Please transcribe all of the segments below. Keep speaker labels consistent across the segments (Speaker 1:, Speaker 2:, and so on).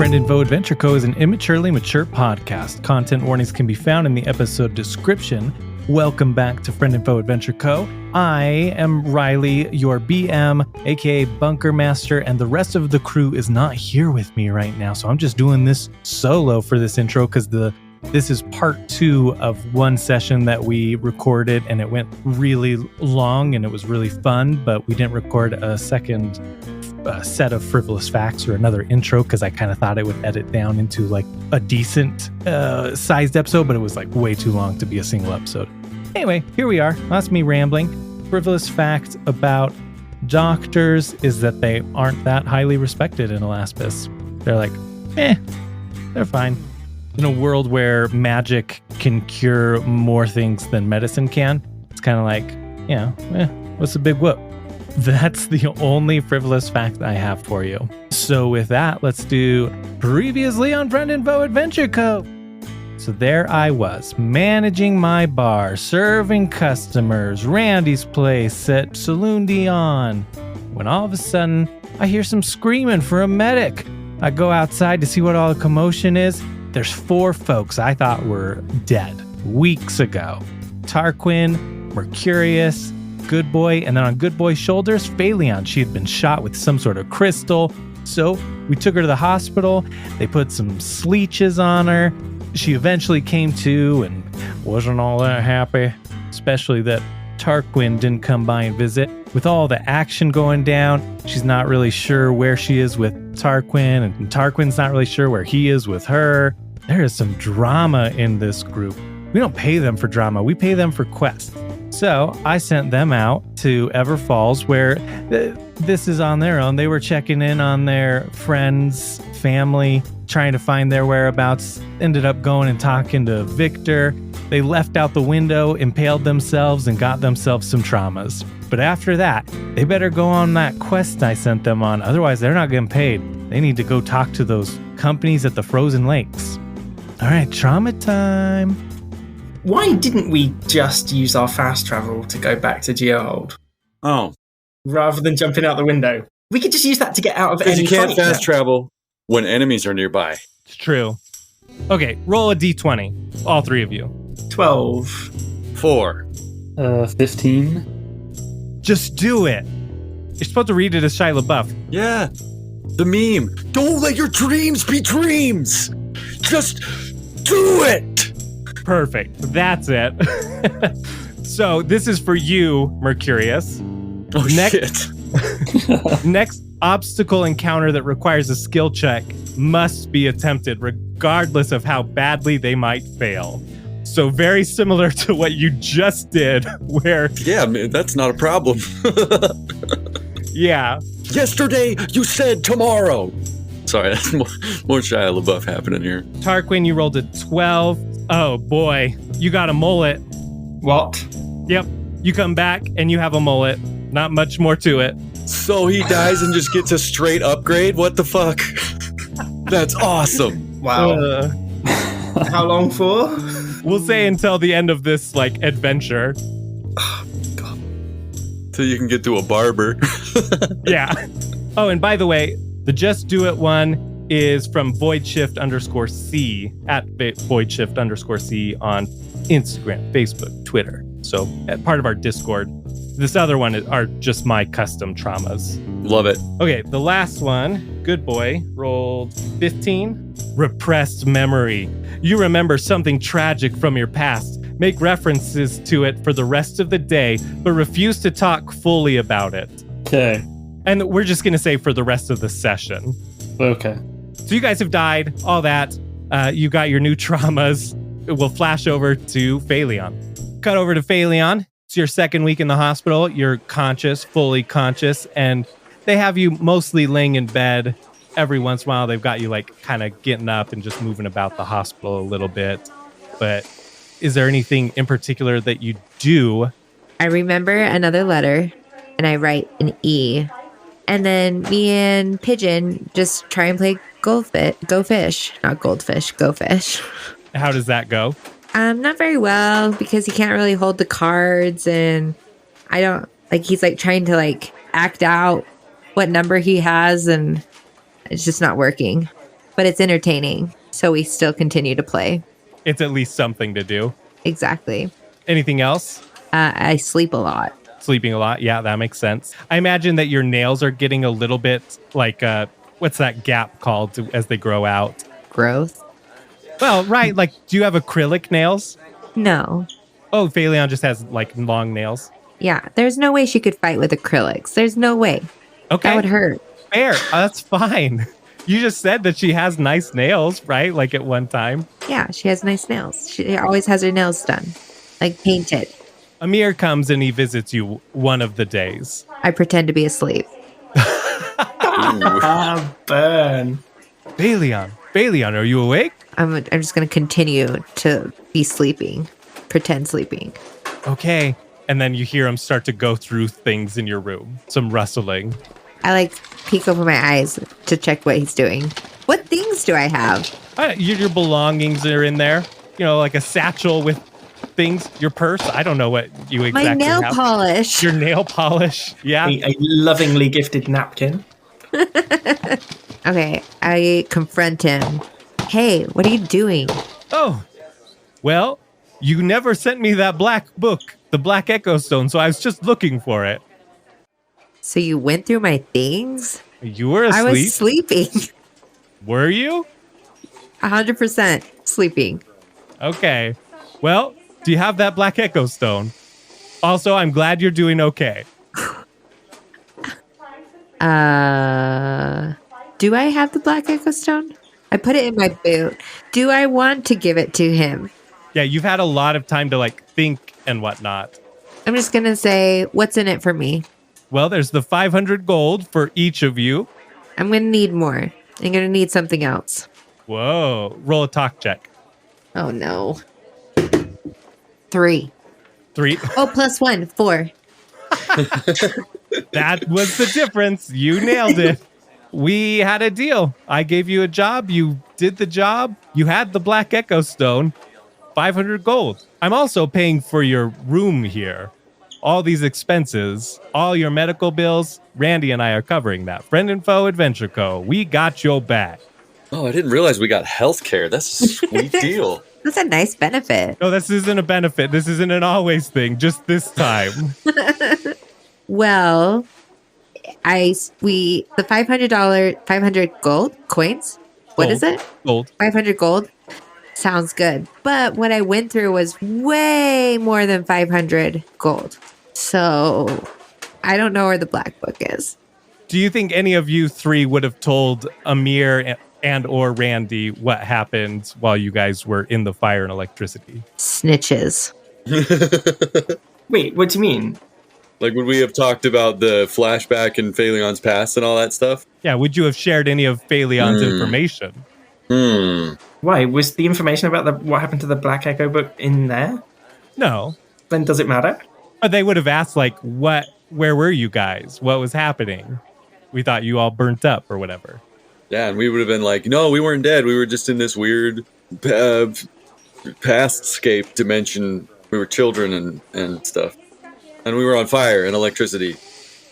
Speaker 1: Friend and Foe Adventure Co. is an immaturely mature podcast. Content warnings can be found in the episode description. Welcome back to Friend and Foe Adventure Co. I am Riley, your BM, aka Bunker Master, and the rest of the crew is not here with me right now, so I'm just doing this solo for this intro because this is part 2 of one session that we recorded, and it went really long and it was really fun, but we didn't record a second set of frivolous facts or another intro because I kind of thought it would edit down into like a decent sized episode, but it was like way too long to be a single episode. Anyway, here we are. That's me rambling. Frivolous fact about doctors is that they aren't that highly respected in Alaspis. They're like, they're fine. In a world where magic can cure more things than medicine can, it's kind of like, what's the big whoop? That's the only frivolous fact I have for you. So with that, let's do Previously on Friend and Foe Adventure Co. So there I was, managing my bar, serving customers, Randy's place at Saloon Dion, when all of a sudden, I hear some screaming for a medic. I go outside to see what all the commotion is. There's 4 folks I thought were dead weeks ago. Tarquin, Mercurius, Good Boy, and then on Good Boy's shoulders, Fayleon. She had been shot with some sort of crystal. So we took her to the hospital. They put some sleeches on her. She eventually came to and wasn't all that happy, especially that Tarquin didn't come by and visit. With all the action going down, she's not really sure where she is with Tarquin, and Tarquin's not really sure where he is with her. There is some drama in this group. We don't pay them for drama. We pay them for quests. So I sent them out to Ever Falls, where this is on their own. They were checking in on their friends, family, trying to find their whereabouts. Ended up going and talking to Victor. They left out the window, impaled themselves, and got themselves some traumas. But after that, they better go on that quest I sent them on. Otherwise, they're not getting paid. They need to go talk to those companies at the frozen lakes. All right, trauma time.
Speaker 2: Why didn't we just use our fast travel to go back to Geohold?
Speaker 3: Oh.
Speaker 2: Rather than jumping out the window. We could just use that to get out of any
Speaker 3: Because you can't
Speaker 2: fight
Speaker 3: fast
Speaker 2: now.
Speaker 3: travel when enemies are nearby.
Speaker 1: It's true. Okay, roll a d20. All 3 of you.
Speaker 2: 12.
Speaker 3: 4.
Speaker 4: 15.
Speaker 1: Just do it. You're supposed to read it as Shia LaBeouf.
Speaker 3: Yeah. The meme. Don't let your dreams be dreams. Just do it.
Speaker 1: Perfect. That's it. So this is for you, Mercurius.
Speaker 3: Oh, shit.
Speaker 1: Next obstacle encounter that requires a skill check must be attempted, regardless of how badly they might fail. So very similar to what you just did, where...
Speaker 3: Yeah, man, that's not a problem.
Speaker 1: Yeah.
Speaker 3: Yesterday, you said tomorrow. Sorry, that's more Shia LaBeouf happening here.
Speaker 1: Tarquin, you rolled a 12. Oh, boy. You got a mullet.
Speaker 2: What?
Speaker 1: Yep. You come back and you have a mullet. Not much more to it.
Speaker 3: So he dies and just gets a straight upgrade? What the fuck? That's awesome.
Speaker 2: Wow. How long for?
Speaker 1: We'll say until the end of this, adventure.
Speaker 2: Oh, God.
Speaker 3: Till you can get to a barber.
Speaker 1: Yeah. Oh, and by the way, the Just Do It one is from voidshift_C at voidshift_C on Instagram, Facebook, Twitter. So part of our Discord. This other one are just my custom traumas.
Speaker 3: Love it.
Speaker 1: Okay, the last one, Good Boy, rolled 15. Repressed memory. You remember something tragic from your past. Make references to it for the rest of the day, but refuse to talk fully about it.
Speaker 4: Okay.
Speaker 1: And we're just going to say for the rest of the session.
Speaker 4: Okay.
Speaker 1: So you guys have died, all that. You got your new traumas. We'll flash over to Fayleon. Cut over to Fayleon. It's your second week in the hospital. You're conscious, fully conscious, and they have you mostly laying in bed. Every once in a while, they've got you kind of getting up and just moving about the hospital a little bit. But is there anything in particular that you do?
Speaker 5: I remember another letter, and I write an E. And then me and Pigeon just try and play go fish. Not goldfish, go fish.
Speaker 1: How does that go?
Speaker 5: Not very well, because he can't really hold the cards, and I don't he's trying to act out what number he has, and it's just not working. but it's entertaining. So we still continue to play.
Speaker 1: It's at least something to do.
Speaker 5: Exactly.
Speaker 1: Anything else?
Speaker 5: I sleep a lot.
Speaker 1: Sleeping a lot. Yeah, that makes sense. I imagine that your nails are getting a little bit like, what's that gap called as they grow out?
Speaker 5: Growth?
Speaker 1: Well, right. Like, do you have acrylic nails?
Speaker 5: No.
Speaker 1: Oh, Fayleon just has like long nails.
Speaker 5: Yeah, there's no way she could fight with acrylics. There's no way.
Speaker 1: Okay.
Speaker 5: That would hurt.
Speaker 1: Fair. That's fine. You just said that she has nice nails, right? Like at one time.
Speaker 5: Yeah, she has nice nails. She always has her nails done, like painted.
Speaker 1: Amir comes and he visits you one of the days.
Speaker 5: I pretend to be asleep.
Speaker 2: Burn.
Speaker 1: Fayleon, are you awake?
Speaker 5: I'm just going to continue to be sleeping, pretend sleeping.
Speaker 1: Okay. And then you hear him start to go through things in your room. Some rustling.
Speaker 5: I like peek over my eyes to check what he's doing. What things do I have?
Speaker 1: Your belongings are in there. You know, like a satchel with things. Your purse. I don't know what you exactly
Speaker 5: My nail
Speaker 1: have.
Speaker 5: polish.
Speaker 1: Your nail polish. Yeah.
Speaker 2: A lovingly gifted napkin.
Speaker 5: Okay, I confront him. Hey, what are you doing?
Speaker 1: Oh, well, you never sent me that black book, the Black Echo Stone, so I was just looking for it.
Speaker 5: So you went through my things?
Speaker 1: You were asleep?
Speaker 5: I was sleeping.
Speaker 1: Were you?
Speaker 5: 100% sleeping.
Speaker 1: Okay. Well, do you have that Black Echo Stone? Also, I'm glad you're doing okay.
Speaker 5: Do I have the Black Echo Stone? I put it in my boot. Do I want to give it to him?
Speaker 1: Yeah, you've had a lot of time to like think and whatnot.
Speaker 5: I'm just going to say, what's in it for me?
Speaker 1: Well, there's the 500 gold for each of you.
Speaker 5: I'm going to need more. I'm going to need something else.
Speaker 1: Whoa. Roll a talk check.
Speaker 5: Oh, no. 3.
Speaker 1: 3.
Speaker 5: Oh, +1, 4.
Speaker 1: That was the difference. You nailed it. We had a deal. I gave you a job. You did the job. You had the Black Echo Stone. 500 gold. I'm also paying for your room here. All these expenses, all your medical bills. Randy and I are covering that. Friend and Foe Adventure Co. We got your back.
Speaker 3: Oh, I didn't realize we got healthcare. That's a sweet deal.
Speaker 5: That's a nice benefit.
Speaker 1: No, this isn't a benefit. This isn't an always thing. Just this time.
Speaker 5: Well, the $500 gold coins. What is it?
Speaker 1: Gold.
Speaker 5: 500 gold. Sounds good. But what I went through was way more than 500 gold. So I don't know where the black book is.
Speaker 1: Do you think any of you three would have told Amir and or Randy what happened while you guys were in the fire and electricity?
Speaker 5: Snitches.
Speaker 2: Wait, what do you mean?
Speaker 3: Like, would we have talked about the flashback in Fayleon's past and all that stuff?
Speaker 1: Yeah, would you have shared any of Fayleon's information?
Speaker 2: Why? Was the information about what happened to the Black Echo book in there?
Speaker 1: No.
Speaker 2: Then does it matter?
Speaker 1: But they would have asked, like, where were you guys? What was happening? We thought you all burnt up or whatever.
Speaker 3: Yeah, and we would have been like, no, we weren't dead. We were just in this weird past-scape dimension. We were children and stuff. And we were on fire and electricity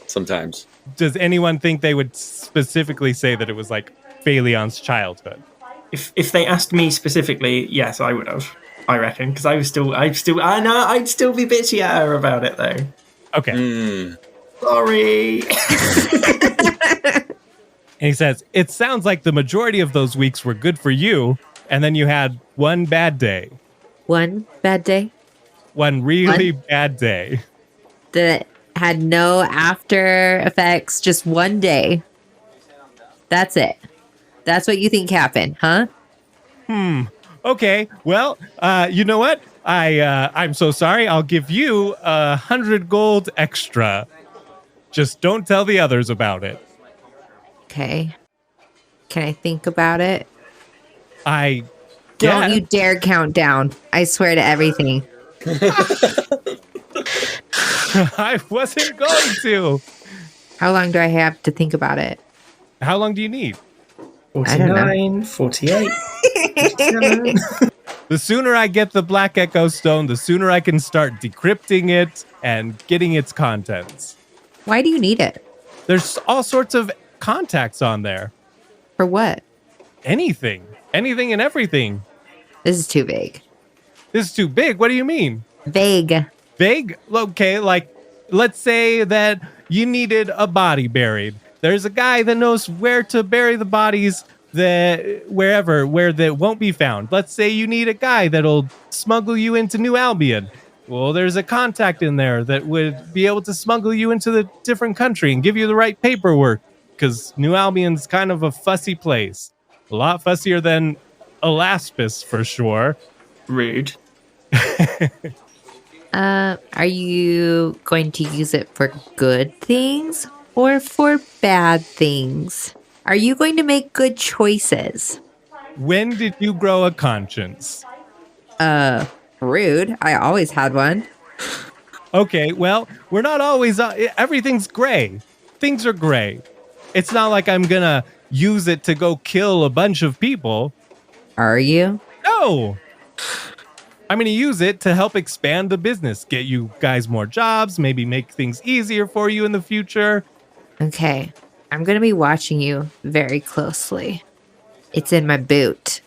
Speaker 3: sometimes.
Speaker 1: Does anyone think they would specifically say that it was like Fayleon's childhood?
Speaker 2: If they asked me specifically, yes, I would have. I reckon, because I'd still be bitchy at her about it though.
Speaker 1: Okay.
Speaker 2: Sorry.
Speaker 1: And he says, it sounds like the majority of those weeks were good for you, and then you had one bad day.
Speaker 5: One bad day?
Speaker 1: One really bad day.
Speaker 5: That had no after effects, just one day. That's it. That's what you think happened, huh?
Speaker 1: Okay, well, you know what? I'm so sorry. I'll give you 100 gold extra. Just don't tell the others about it.
Speaker 5: Okay. Can I think about it?
Speaker 1: Don't
Speaker 5: You dare count down. I swear to everything.
Speaker 1: I wasn't going to.
Speaker 5: How long do I have to think about it?
Speaker 1: How long do you need?
Speaker 2: 49, 48. 47.
Speaker 1: The sooner I get the Black Echo Stone, the sooner I can start decrypting it and getting its contents.
Speaker 5: Why do you need it?
Speaker 1: There's all sorts of contacts on there.
Speaker 5: For what?
Speaker 1: Anything and everything.
Speaker 5: This is too vague.
Speaker 1: This is too big. What do you mean?
Speaker 5: Vague.
Speaker 1: Vague? Okay, like, let's say that you needed a body buried. There's a guy that knows where to bury the bodies where they won't be found. Let's say you need a guy that'll smuggle you into New Albion. Well, there's a contact in there that would be able to smuggle you into the different country and give you the right paperwork, because New Albion's kind of a fussy place. A lot fussier than Alaspis, for sure.
Speaker 2: Rude.
Speaker 5: Are you going to use it for good things or for bad things? Are you going to make good choices?
Speaker 1: When did you grow a conscience?
Speaker 5: Rude. I always had one.
Speaker 1: Okay, well, we're not always... everything's gray. Things are gray. It's not like I'm gonna use it to go kill a bunch of people.
Speaker 5: Are you?
Speaker 1: No! I'm gonna use it to help expand the business, get you guys more jobs, maybe make things easier for you in the future.
Speaker 5: Okay. I'm going to be watching you very closely. It's in my boot.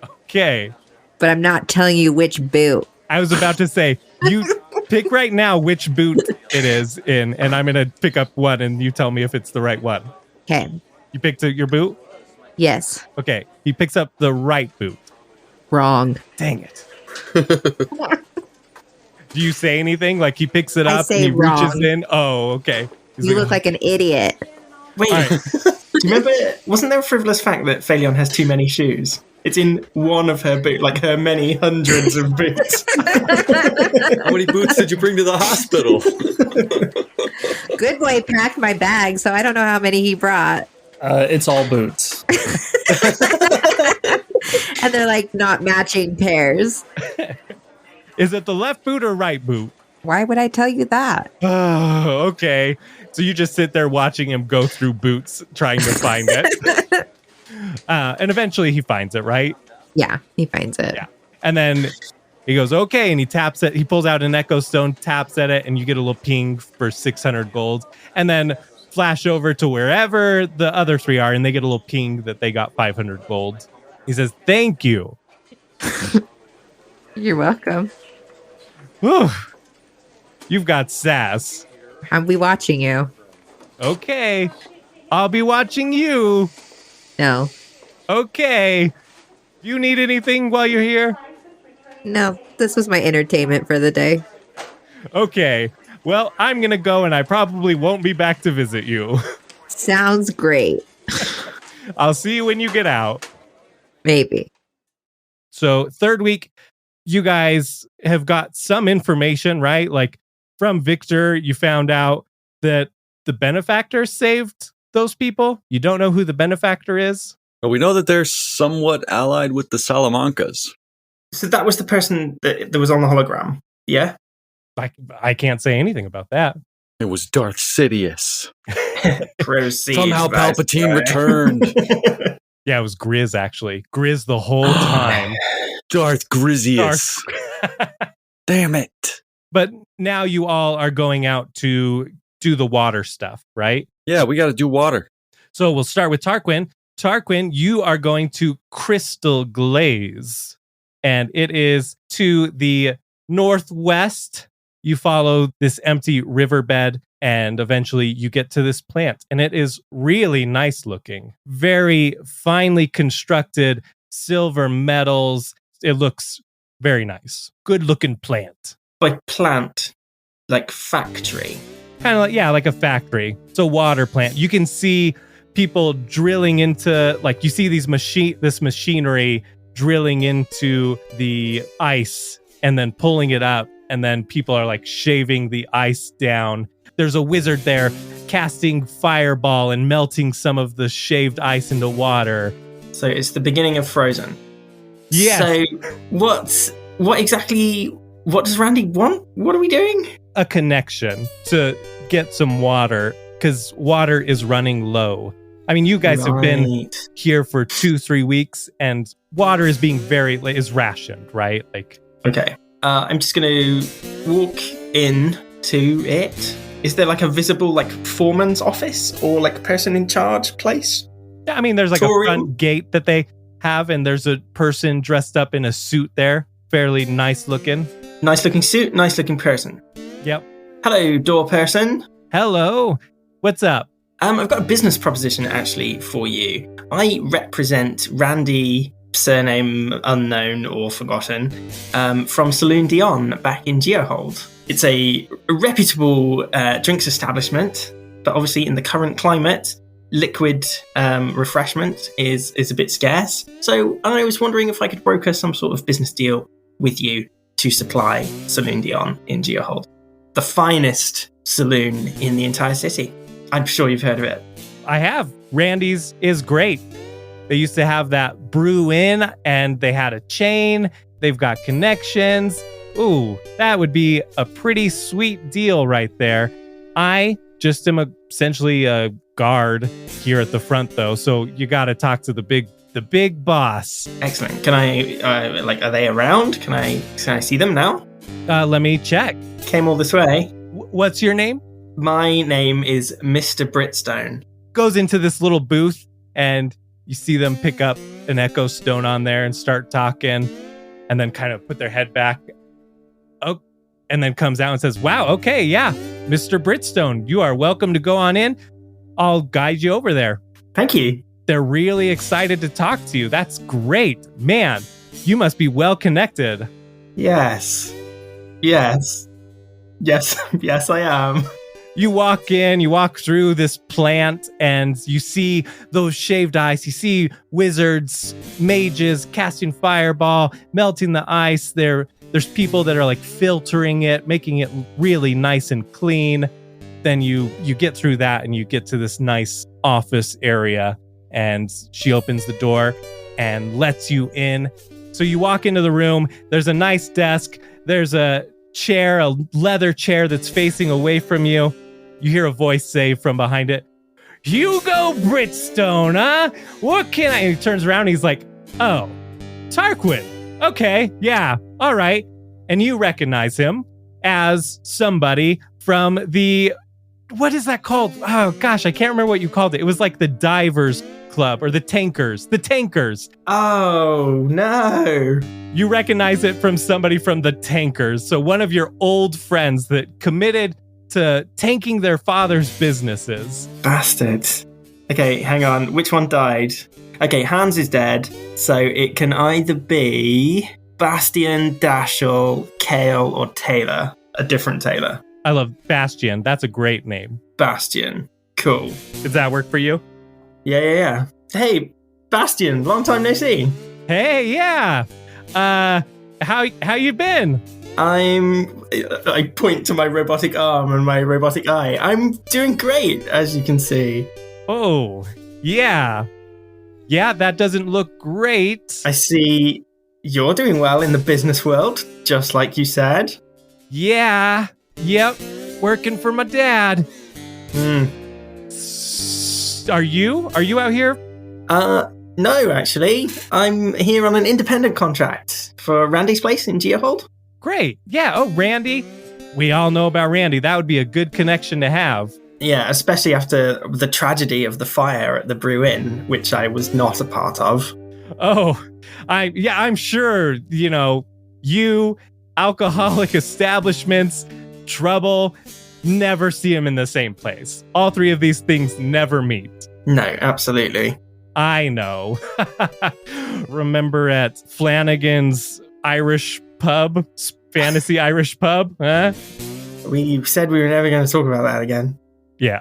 Speaker 1: Okay.
Speaker 5: But I'm not telling you which boot.
Speaker 1: I was about to say, you pick right now which boot it is in, and I'm going to pick up one, and you tell me if it's the right one.
Speaker 5: Okay.
Speaker 1: You picked your boot?
Speaker 5: Yes.
Speaker 1: Okay. He picks up the right boot.
Speaker 5: Wrong.
Speaker 1: Dang it. Do you say anything? Like he picks it
Speaker 5: I
Speaker 1: up
Speaker 5: say
Speaker 1: and he reaches
Speaker 5: wrong.
Speaker 1: in? Oh, okay. He's
Speaker 5: You look like an idiot.
Speaker 2: Wait,
Speaker 1: All right.
Speaker 2: do you remember, wasn't there a frivolous fact that Fayleon has too many shoes? It's in one of her boots, like her many hundreds of boots.
Speaker 3: How many boots did you bring to the hospital?
Speaker 5: Good boy packed my bag, so I don't know how many he brought.
Speaker 4: It's all boots.
Speaker 5: And they're like not matching pairs.
Speaker 1: Is it the left boot or right boot?
Speaker 5: Why would I tell you that?
Speaker 1: Oh, okay. So you just sit there watching him go through boots trying to find it. And eventually he finds it, right?
Speaker 5: Yeah, he finds it.
Speaker 1: Yeah. And then he goes, okay. And he taps it. He pulls out an echo stone, taps at it, and you get a little ping for 600 gold. And then flash over to wherever the other three are, and they get a little ping that they got 500 gold. He says, thank you.
Speaker 5: You're welcome.
Speaker 1: Whew. You've got sass.
Speaker 5: I'll be watching you.
Speaker 1: Okay. I'll be watching you.
Speaker 5: No.
Speaker 1: Okay. You need anything while you're here?
Speaker 5: No, this was my entertainment for the day.
Speaker 1: Okay. Well, I'm going to go and I probably won't be back to visit you.
Speaker 5: Sounds great.
Speaker 1: I'll see you when you get out.
Speaker 5: Maybe.
Speaker 1: So, third week, you guys have got some information, right? Like from Victor, you found out that the benefactor saved those people. You don't know who the benefactor is?
Speaker 3: Well, we know that they're somewhat allied with the Salamancas.
Speaker 2: So that was the person that was on the hologram, yeah?
Speaker 1: I can't say anything about that.
Speaker 3: It was Darth Sidious.
Speaker 2: Proceed.
Speaker 3: Somehow Palpatine returned.
Speaker 1: Yeah, it was Grizz, actually. Grizz the whole time.
Speaker 3: Darth Grizius. Damn it.
Speaker 1: But now you all are going out to do the water stuff, right?
Speaker 3: Yeah, we got to do water.
Speaker 1: So we'll start with Tarquin. Tarquin, you are going to Crystal Glaze. And it is to the northwest. You follow this empty riverbed, and eventually you get to this plant. And it is really nice looking. Very finely constructed silver metals. It looks very nice. Good looking plant.
Speaker 2: By plant, like factory.
Speaker 1: Kind of like, yeah, like a factory. It's a water plant. You can see people drilling into, like, you see this machinery drilling into the ice and then pulling it up. And then people are like shaving the ice down. There's a wizard there casting fireball and melting some of the shaved ice into water.
Speaker 2: So it's the beginning of Frozen.
Speaker 1: Yeah.
Speaker 2: So what does Randy want? What are we doing?
Speaker 1: A connection to get some water, because water is running low. I mean, you guys have been here for 2-3 weeks, and water is being is rationed, right? Like,
Speaker 2: okay. I'm just going to walk in to it. Is there like a visible like foreman's office or like person in charge place?
Speaker 1: I mean, there's like
Speaker 2: touring?
Speaker 1: a front gate that they have, and there's a person dressed up in a suit there. Fairly nice looking.
Speaker 2: Nice looking suit, nice looking person.
Speaker 1: Yep.
Speaker 2: Hello, door person.
Speaker 1: Hello. What's up?
Speaker 2: I've got a business proposition actually for you. I represent Randy, surname unknown or forgotten, from Saloon Dion back in Geohold. It's a reputable drinks establishment, but obviously in the current climate, liquid refreshment is a bit scarce. So I was wondering if I could broker some sort of business deal with you to supply Saloon Dion in Geohold. The finest saloon in the entire city. I'm sure you've heard of it.
Speaker 1: I have. Randy's is great. They used to have that brew in, and they had a chain. They've got connections. Ooh, that would be a pretty sweet deal right there. I just am essentially a guard here at the front, though, so you got to talk to the big boss.
Speaker 2: Excellent. Can I, are they around? Can I see them now?
Speaker 1: Let me check.
Speaker 2: Came all this way.
Speaker 1: What's your name?
Speaker 2: My name is Mr. Britstone.
Speaker 1: Goes into this little booth, and you see them pick up an echo stone on there and start talking, and then kind of put their head back. Oh, and then comes out and says, wow, okay, yeah, Mr. Britstone, you are welcome to go on in. I'll guide you over there.
Speaker 2: Thank you.
Speaker 1: They're really excited to talk to you. That's great. Man, you must be well connected.
Speaker 2: Yes, I am.
Speaker 1: You walk in, you walk through this plant, and you see those shaved ice. You see wizards, mages casting fireball, melting the ice. There's people that are like filtering it, making it really nice and clean. Then you get through that, and you get to this nice office area, and she opens the door and lets you in. So you walk into the room. There's a nice desk. There's a chair, a leather chair that's facing away from you. You hear a voice say from behind it, Hugo Britstone, huh? What can I... And he turns around and he's like, oh, Tarquin. Okay, yeah, all right. And you recognize him as somebody from the... What is that called? Oh, gosh, I can't remember what you called it. It was like the Divers Club or the Tankers. The Tankers.
Speaker 2: Oh, no.
Speaker 1: You recognize it from somebody from the Tankers. So one of your old friends that committed to tanking their father's businesses.
Speaker 2: Bastards. Okay, hang on. Which one died? Okay, Hans is dead, so it can either be Bastian, Dashel, Kale, or Taylor. A different Taylor.
Speaker 1: I love Bastian. That's a great name.
Speaker 2: Bastian. Cool.
Speaker 1: Does that work for you?
Speaker 2: Yeah. Hey, Bastian, long time no see.
Speaker 1: Hey, yeah. How you been?
Speaker 2: I point to my robotic arm and my robotic eye. I'm doing great, as you can see.
Speaker 1: Oh, yeah. Yeah, that doesn't look great.
Speaker 2: I see you're doing well in the business world, just like you said.
Speaker 1: Yeah. Yep. Working for my dad. Are you out here?
Speaker 2: No, actually. I'm here on an independent contract for Randy's place in Geohold.
Speaker 1: Great. Yeah. Oh, Randy. We all know about Randy. That would be a good connection to have.
Speaker 2: Yeah, especially after the tragedy of the fire at the Brew Inn, which I was not a part of.
Speaker 1: Oh, I'm sure, you, alcoholic establishments, trouble, never see them in the same place. All three of these things never meet.
Speaker 2: No, absolutely.
Speaker 1: I know. Remember at Flanagan's Irish pub, fantasy Irish pub, huh?
Speaker 2: We said we were never going to talk about that again.
Speaker 1: Yeah,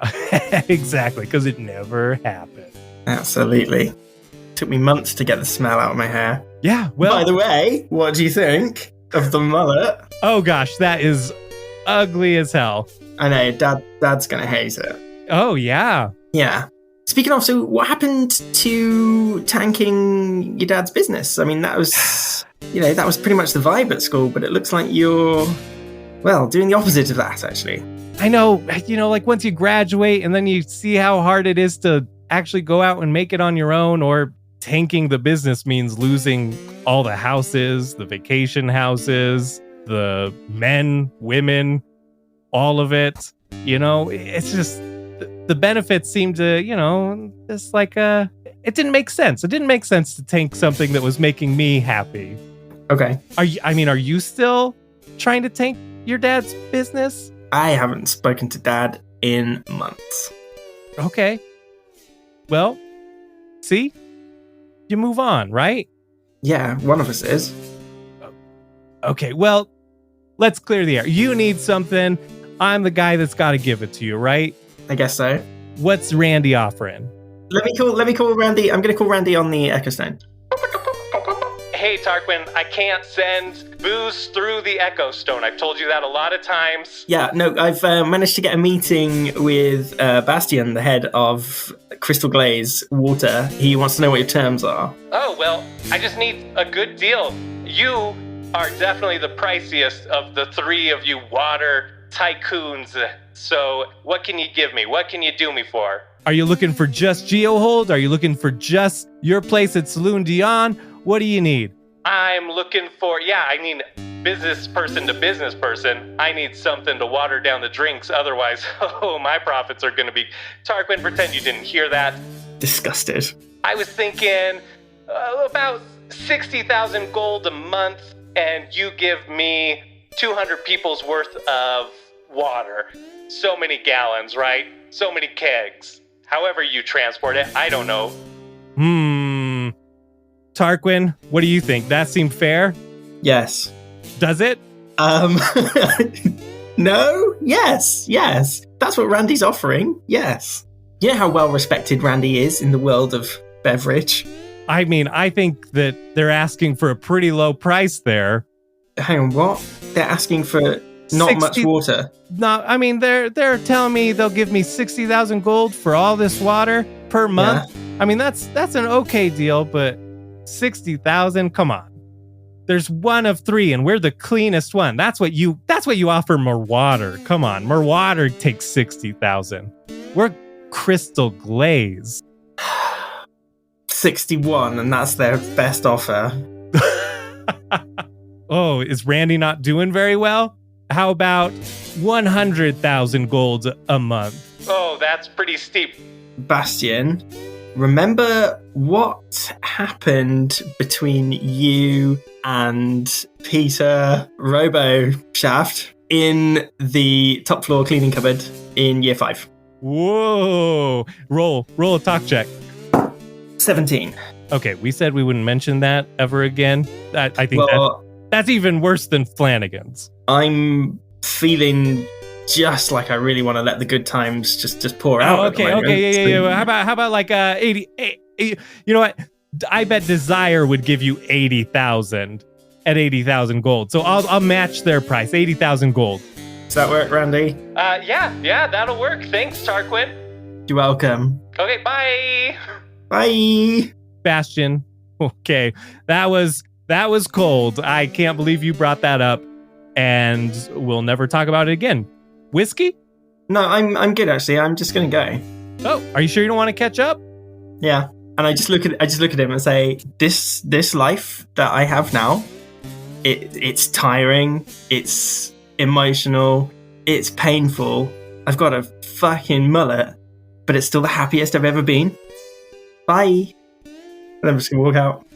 Speaker 1: exactly, because it never happened.
Speaker 2: Absolutely. Took me months to get the smell out of my hair.
Speaker 1: Yeah, well...
Speaker 2: By the way, what do you think of the mullet?
Speaker 1: Oh gosh, that is ugly as hell.
Speaker 2: I know, Dad's going to hate it.
Speaker 1: Oh, yeah.
Speaker 2: Yeah. Speaking of, so what happened to tanking your dad's business? I mean, that was pretty much the vibe at school, but it looks like you're, well, doing the opposite of that, actually.
Speaker 1: I know, like once you graduate and then you see how hard it is to actually go out and make it on your own, or tanking the business means losing all the houses, the vacation houses, the men, women, all of it. It's just... The benefits seem to, just like it didn't make sense. It didn't make sense to tank something that was making me happy.
Speaker 2: Okay.
Speaker 1: Are you still trying to tank your dad's business?
Speaker 2: I haven't spoken to Dad in months.
Speaker 1: Okay. Well, see? You move on, right?
Speaker 2: Yeah, one of us is.
Speaker 1: Okay, well, let's clear the air. You need something. I'm the guy that's got to give it to you, right?
Speaker 2: I guess so.
Speaker 1: What's Randy offering?
Speaker 2: Let me call Randy. I'm going to call Randy on the Echo Stone.
Speaker 1: Hey, Tarquin, I can't send booze through the Echo Stone. I've told you that a lot of times.
Speaker 2: Yeah, no, I've managed to get a meeting with Bastian, the head of Crystal Glaze Water. He wants to know what your terms are.
Speaker 1: Oh, well, I just need a good deal. You are definitely the priciest of the three of you water tycoons. So what can you give me? What can you do me for? Are you looking for just GeoHold? Are you looking for just your place at Saloon Dion? What do you need? I'm looking for, I mean, business person to business person. I need something to water down the drinks. Otherwise, my profits are going to be... Tarquin, pretend you didn't hear that.
Speaker 2: Disgusted.
Speaker 1: I was thinking about 60,000 gold a month, and you give me 200 people's worth of water. So many gallons, right? So many kegs. However you transport it, I don't know. Tarquin, what do you think? That seem fair?
Speaker 2: Yes.
Speaker 1: Does it?
Speaker 2: No? Yes. That's what Randy's offering. Yes. You know how well respected Randy is in the world of beverage?
Speaker 1: I mean, I think that they're asking for a pretty low price there.
Speaker 2: Hang on, what? They're asking for not much water.
Speaker 1: No, I mean, they're telling me they'll give me 60,000 gold for all this water per month. Yeah. I mean, that's an okay deal, but 60,000, come on. There's one of three, and we're the cleanest one. That's what you offer Merwater. Come on, Merwater takes 60,000. We're Crystal Glaze.
Speaker 2: 61, and that's their best offer.
Speaker 1: Oh, is Randy not doing very well? How about 100,000 gold a month? Oh, that's pretty steep.
Speaker 2: Bastian, remember what happened between you and Peter Roboshaft in the top floor cleaning cupboard in year 5?
Speaker 1: Whoa. Roll a talk check.
Speaker 2: 17.
Speaker 1: Okay, we said we wouldn't mention that ever again. I think that's even worse than Flanagan's.
Speaker 2: I'm feeling just like I really want to let the good times just pour out.
Speaker 1: Okay, yeah. How about like 80? You know what? I bet Desire would give you 80,000 at 80,000 gold. So I'll match their price, 80,000 gold.
Speaker 2: Does that work, Randy?
Speaker 1: Yeah, that'll work. Thanks, Tarquin.
Speaker 2: You're welcome.
Speaker 1: Okay, bye.
Speaker 2: Bye.
Speaker 1: Bastian. Okay, that was cold. I can't believe you brought that up, and we'll never talk about it again. Whiskey?
Speaker 2: No, I'm good actually. I'm just gonna go.
Speaker 1: Oh, are you sure you don't want to catch up?
Speaker 2: Yeah. And I just look at him and say, this life that I have now, it's tiring, it's emotional, it's painful. I've got a fucking mullet, but it's still the happiest I've ever been. Bye. And I'm just gonna walk out.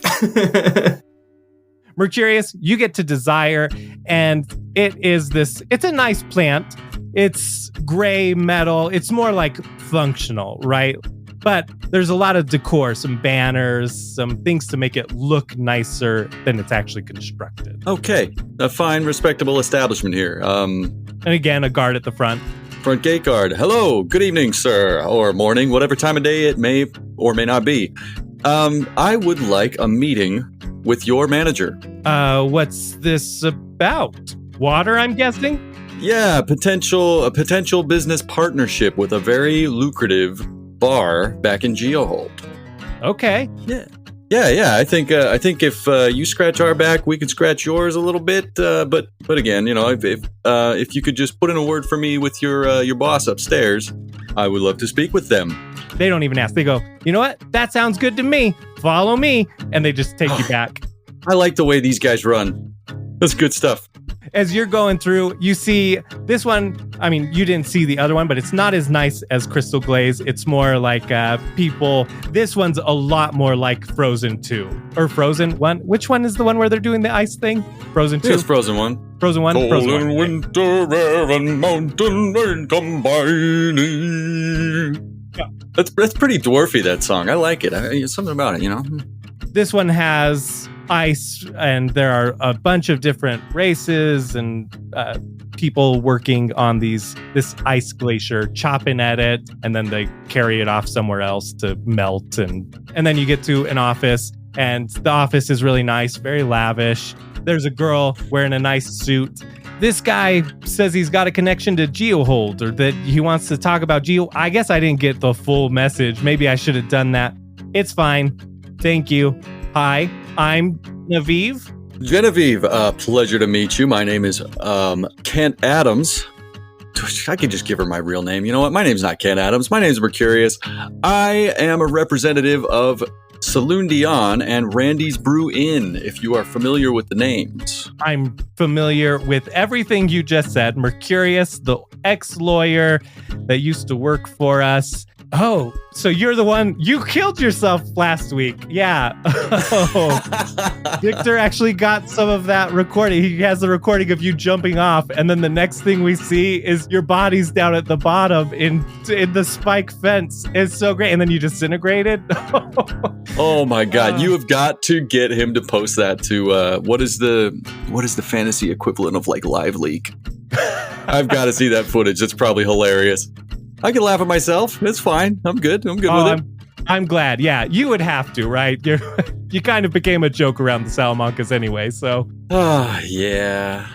Speaker 1: Mercurius, you get to Desire, and it's a nice plant. It's gray metal. It's more like functional, right? But there's a lot of decor, some banners, some things to make it look nicer than it's actually constructed.
Speaker 3: Okay, a fine, respectable establishment here.
Speaker 1: And again, a guard at the front.
Speaker 3: Front gate guard. Hello, good evening, sir, or morning, whatever time of day it may or may not be. I would like a meeting with your manager.
Speaker 1: What's this about? Water, I'm guessing?
Speaker 3: Yeah, a potential business partnership with a very lucrative bar back in GeoHold.
Speaker 1: Okay.
Speaker 3: Yeah. I think if you scratch our back, we can scratch yours a little bit. But again, if you could just put in a word for me with your boss upstairs, I would love to speak with them.
Speaker 1: They don't even ask. They go, you know what? That sounds good to me. Follow me. And they just take you back.
Speaker 3: I like the way these guys run. That's good stuff.
Speaker 1: as you're going through, you see this one. I mean, you didn't see the other one, but it's not as nice as Crystal Glaze. It's more like people. This one's a lot more like Frozen 2 or Frozen 1. Which one is the one where they're doing the ice thing? Frozen 2?
Speaker 3: It's Frozen 1.
Speaker 1: Frozen 1?
Speaker 3: Cold
Speaker 1: Frozen 1.
Speaker 3: and winter air and mountain rain combining.
Speaker 1: Yeah.
Speaker 3: That's pretty dwarfy, that song. I like it. There's something about it, you know?
Speaker 1: This one has ice, and there are a bunch of different races and people working on this ice glacier, chopping at it, and then they carry it off somewhere else to melt. And then you get to an office, and the office is really nice, very lavish. There's a girl wearing a nice suit. This guy says he's got a connection to GeoHold, or that he wants to talk about Geo. I guess I didn't get the full message. Maybe I should have done that. It's fine. Thank you. Hi, I'm Genevieve.
Speaker 3: Genevieve, pleasure to meet you. My name is Kent Adams. I could just give her my real name. You know what? My name's not Kent Adams. My name's Mercurius. I am a representative of Saloon Dion and Randy's Brew Inn, if you are familiar with the names.
Speaker 1: I'm familiar with everything you just said. Mercurius, the ex-lawyer that used to work for us. Oh, so you're the one, you killed yourself last week. Yeah. Oh. Victor actually got some of that recording. He has the recording of you jumping off. And then the next thing we see is your body's down at the bottom in the spike fence. It's so great. And then you disintegrated.
Speaker 3: Oh my God. You have got to get him to post that to, what is the fantasy equivalent of like Live Leak? I've got to see that footage. It's probably hilarious. I can laugh at myself. It's fine. I'm good. I'm good with it.
Speaker 1: I'm glad. Yeah, you would have to, right? You kind of became a joke around the Salamancas anyway, so.
Speaker 3: Oh, yeah.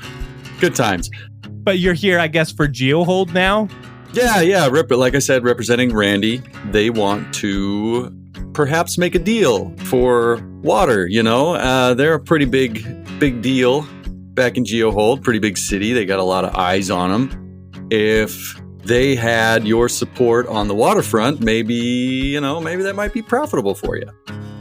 Speaker 3: Good times.
Speaker 1: But you're here, I guess, for GeoHold now?
Speaker 3: Yeah. Like I said, representing Randy, they want to perhaps make a deal for water, you know? They're a pretty big deal back in GeoHold. Pretty big city. They got a lot of eyes on them. If they had your support on the waterfront, maybe that might be profitable for you.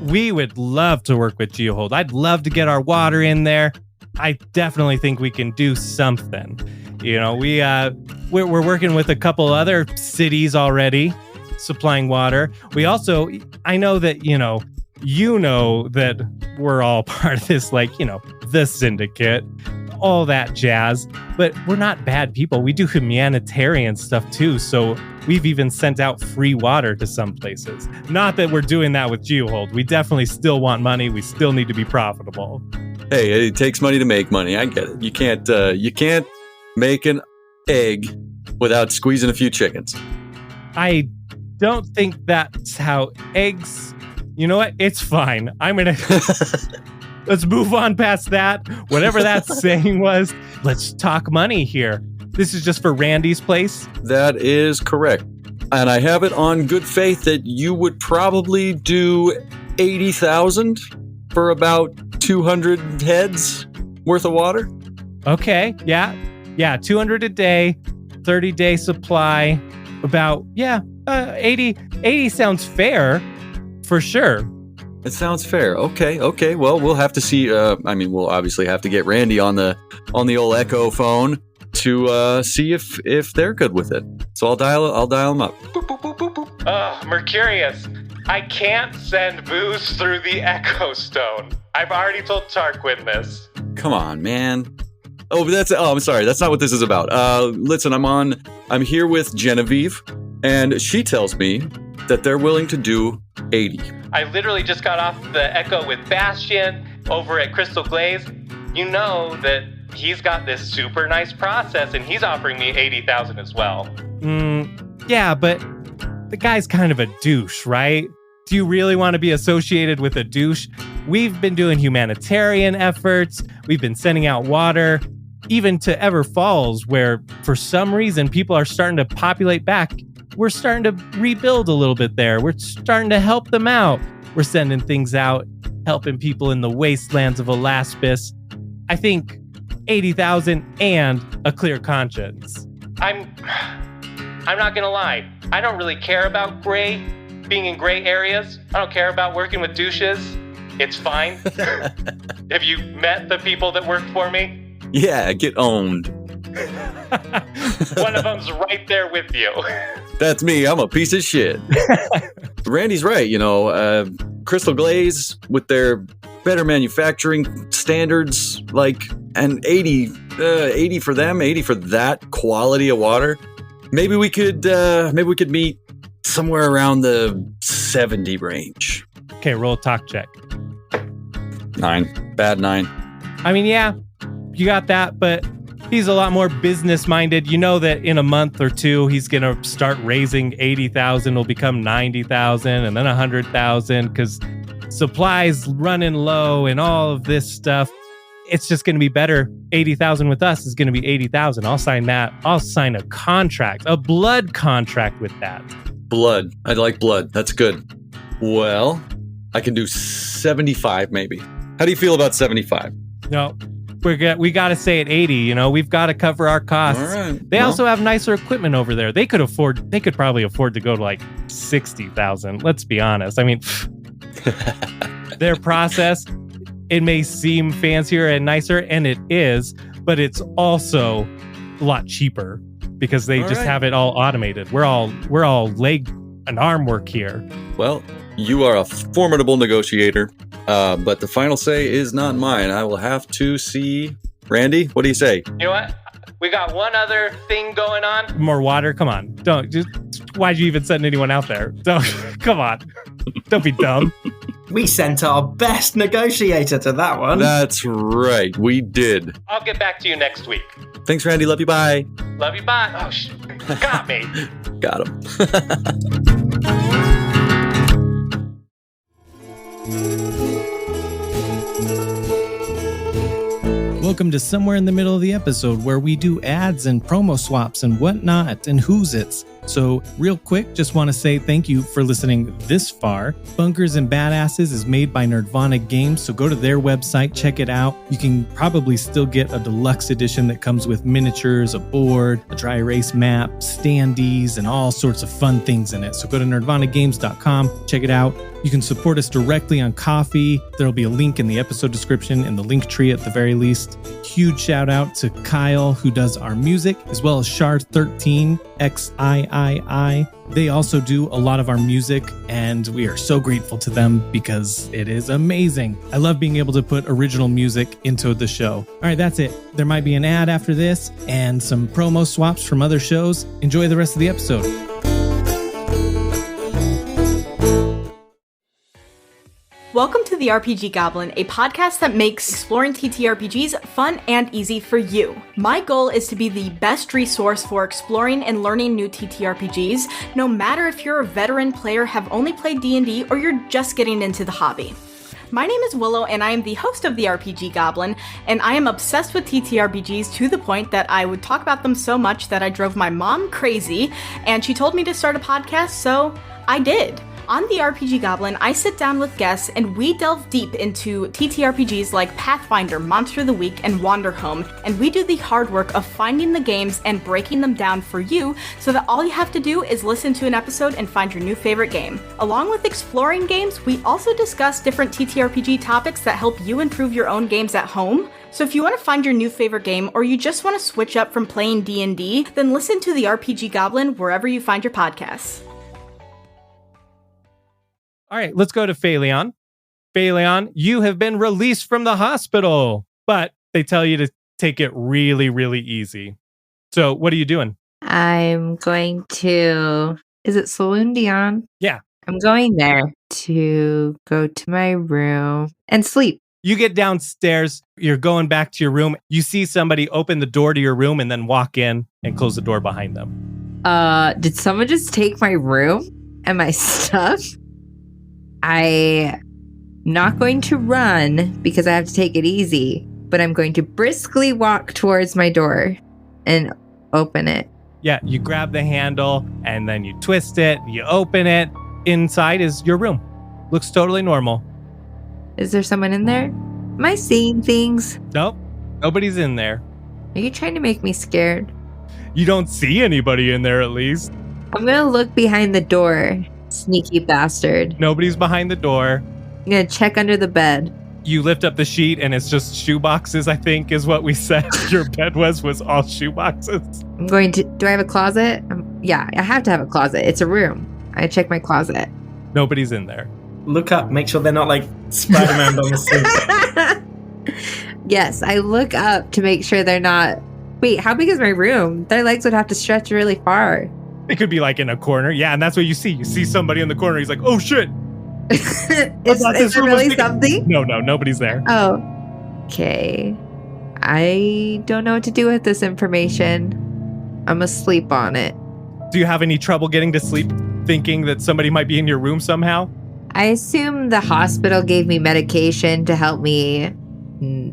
Speaker 1: We would love to work with GeoHold. I'd love to get our water in there. I definitely think we can do something. You know, we're working with a couple other cities already, supplying water. We also, I know that, you know that we're all part of this, like, you know, the syndicate, all that jazz, but we're not bad people. We do humanitarian stuff too. So we've even sent out free water to some places. Not that we're doing that with GeoHold. We definitely still want money. We still need to be profitable.
Speaker 3: Hey, it takes money to make money. I get it. You can't make an egg without squeezing a few chickens.
Speaker 1: I don't think that's how eggs. You know what? It's fine. I'm gonna let's move on past that. Whatever that saying was. Let's talk money here. This is just for Randy's place?
Speaker 3: That is correct. And I have it on good faith that you would probably do 80,000 for about 200 heads worth of water.
Speaker 1: Okay. Yeah. 200 a day, 30-day supply. About 80 sounds fair for sure.
Speaker 3: It sounds fair. Okay. Well, we'll have to see. We'll obviously have to get Randy on the old Echo phone to see if they're good with it. So I'll dial them up.
Speaker 1: Mercurius, I can't send booze through the Echo Stone. I've already told Tarquin this.
Speaker 3: Come on, man. I'm sorry. That's not what this is about. Listen, I'm here with Genevieve, and she tells me that they're willing to do 80.
Speaker 1: I literally just got off the Echo with Bastion over at Crystal Glaze. You know that he's got this super nice process, and he's offering me 80,000 as well. Yeah, but the guy's kind of a douche, right? Do you really want to be associated with a douche? We've been doing humanitarian efforts. We've been sending out water, even to Ever Falls, where for some reason people are starting to populate back. We're starting to rebuild a little bit there. We're starting to help them out. We're sending things out, helping people in the wastelands of Alaspis. I think 80,000 and a clear conscience. I'm not gonna lie. I don't really care about being in gray areas. I don't care about working with douches. It's fine. Have you met the people that work for me?
Speaker 3: Yeah, get owned.
Speaker 1: One of them's right there with you.
Speaker 3: That's me. I'm a piece of shit. Randy's right. Crystal Glaze with their better manufacturing standards, and 80 for them, 80 for that quality of water. Maybe we could meet somewhere around the 70 range.
Speaker 1: Okay, roll a talk check.
Speaker 3: 9. Bad 9.
Speaker 1: I mean, yeah, you got that, but he's a lot more business minded. You know that in a month or two, he's going to start raising 80,000, will become 90,000 and then 100,000 because supplies running low and all of this stuff. It's just going to be better. 80,000 with us is going to be 80,000. I'll sign that. I'll sign a contract, a blood contract with that.
Speaker 3: Blood. I like blood. That's good. Well, I can do 75 maybe. How do you feel about 75?
Speaker 1: No. We got to stay at 80, we've got to cover our costs.
Speaker 3: All right.
Speaker 1: They also have nicer equipment over there. They could probably afford to go to 60,000. Let's be honest. I mean, their process, it may seem fancier and nicer, and it is, but it's also a lot cheaper because they have it all automated. We're all leg and arm work here.
Speaker 3: Well, you are a formidable negotiator. But the final say is not mine. I will have to see. Randy, what do you say?
Speaker 1: You know what? We got one other thing going on. More water? Come on. Why'd you even send anyone out there? Come on. Don't be dumb.
Speaker 2: We sent our best negotiator to that one.
Speaker 3: That's right. We did.
Speaker 1: I'll get back to you next week.
Speaker 3: Thanks, Randy. Love you. Bye.
Speaker 1: Love you. Bye. Oh, got me.
Speaker 3: Got him.
Speaker 1: Welcome to Somewhere in the Middle of the Episode, where we do ads and promo swaps and whatnot and who's it's. So real quick, just want to say thank you for listening this far. Bunkers and Badasses is made by Nerdvana Games, so go to their website, check it out. You can probably still get a deluxe edition that comes with miniatures, a board, a dry erase map, standees, and all sorts of fun things in it. So go to nerdvanagames.com, check it out. You can support us directly on Ko-fi. There'll be a link in the episode description and the link tree at the very least. Huge shout out to Kyle, who does our music, as well as Shard13, XIII. They also do a lot of our music, and we are so grateful to them because it is amazing. I love being able to put original music into the show. All right, that's it. There might be an ad after this and some promo swaps from other shows. Enjoy the rest of the episode.
Speaker 6: Welcome to the RPG Goblin, a podcast that makes exploring TTRPGs fun and easy for you. My goal is to be the best resource for exploring and learning new TTRPGs, no matter if you're a veteran player, have only played D&D, or you're just getting into the hobby. My name is Willow, and I am the host of the RPG Goblin, and I am obsessed with TTRPGs to the point that I would talk about them so much that I drove my mom crazy, and she told me to start a podcast, so I did. On the RPG Goblin, I sit down with guests and we delve deep into TTRPGs like Pathfinder, Monster of the Week, and Wanderhome, and we do the hard work of finding the games and breaking them down for you so that all you have to do is listen to an episode and find your new favorite game. Along with exploring games, we also discuss different TTRPG topics that help you improve your own games at home. So if you want to find your new favorite game, or you just want to switch up from playing D&D, then listen to the RPG Goblin wherever you find your podcasts.
Speaker 1: All right, let's go to Fayleon. Fayleon, you have been released from the hospital, but they tell you to take it really, really easy. So what are you doing?
Speaker 5: I'm going to... Is it Saloon Dion?
Speaker 1: Yeah.
Speaker 5: I'm going there to go to my room and sleep.
Speaker 1: You get downstairs. You're going back to your room. You see somebody open the door to your room and then walk in and close the door behind them.
Speaker 5: Did someone just take my room and my stuff? I'm not going to run because I have to take it easy, but I'm going to briskly walk towards my door and open it.
Speaker 1: Yeah, you grab the handle and then you twist it, you open it. Inside is your room. Looks totally normal.
Speaker 5: Is there someone in there? Am I seeing things?
Speaker 1: Nope, nobody's in there.
Speaker 5: Are you trying to make me scared?
Speaker 1: You don't see anybody in there, at least.
Speaker 5: I'm going to look behind the door. Sneaky bastard.
Speaker 1: Nobody's behind the door.
Speaker 5: I'm going to check under the bed.
Speaker 1: You lift up the sheet and it's just shoeboxes, I think is what we said. Your bed was all shoeboxes.
Speaker 5: I'm going to, do I have a closet? Yeah, I have to have a closet. It's a room. I check my closet.
Speaker 1: Nobody's in there.
Speaker 2: Look up, make sure they're not like Spider-Man on the suit.
Speaker 5: Yes, I look up to make sure they're not. Wait, how big is my room? Their legs would have to stretch really far.
Speaker 1: It could be like in a corner. Yeah, and that's what you see. You see somebody in the corner. He's like, oh shit.
Speaker 5: Is it really something?
Speaker 1: No, nobody's there.
Speaker 5: Oh, okay. I don't know what to do with this information. I'm asleep on it.
Speaker 1: Do you have any trouble getting to sleep thinking that somebody might be in your room somehow?
Speaker 5: I assume the hospital gave me medication to help me,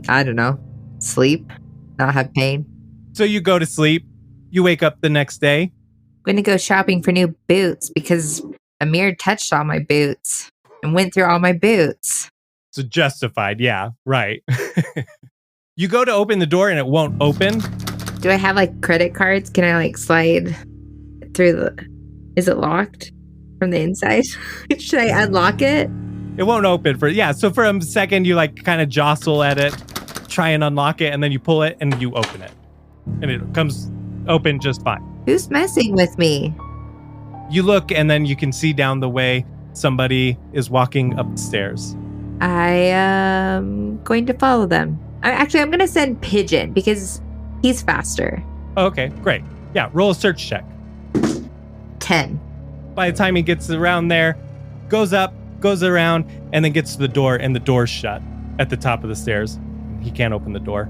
Speaker 5: I don't know, sleep, not have pain.
Speaker 1: So you go to sleep. You wake up the next day.
Speaker 5: I'm going to go shopping for new boots because Amir touched all my boots and went through all my boots.
Speaker 1: So justified. Yeah, right. You go to open the door and it won't open.
Speaker 5: Do I have like credit cards? Can I like slide through the... Is it locked from the inside? Should I unlock it?
Speaker 1: It won't open so for a second you like kind of jostle at it, try and unlock it, and then you pull it and you open it. And it comes open just fine.
Speaker 5: Who's messing with me?
Speaker 1: You look and then you can see down the way somebody is walking up the stairs.
Speaker 5: I am going to follow them. I'm going to send Pigeon because he's faster.
Speaker 1: Okay, great. Yeah, roll a search check.
Speaker 5: 10.
Speaker 1: By the time he gets around there, goes up, goes around, and then gets to the door, and the door's shut at the top of the stairs. He can't open the door.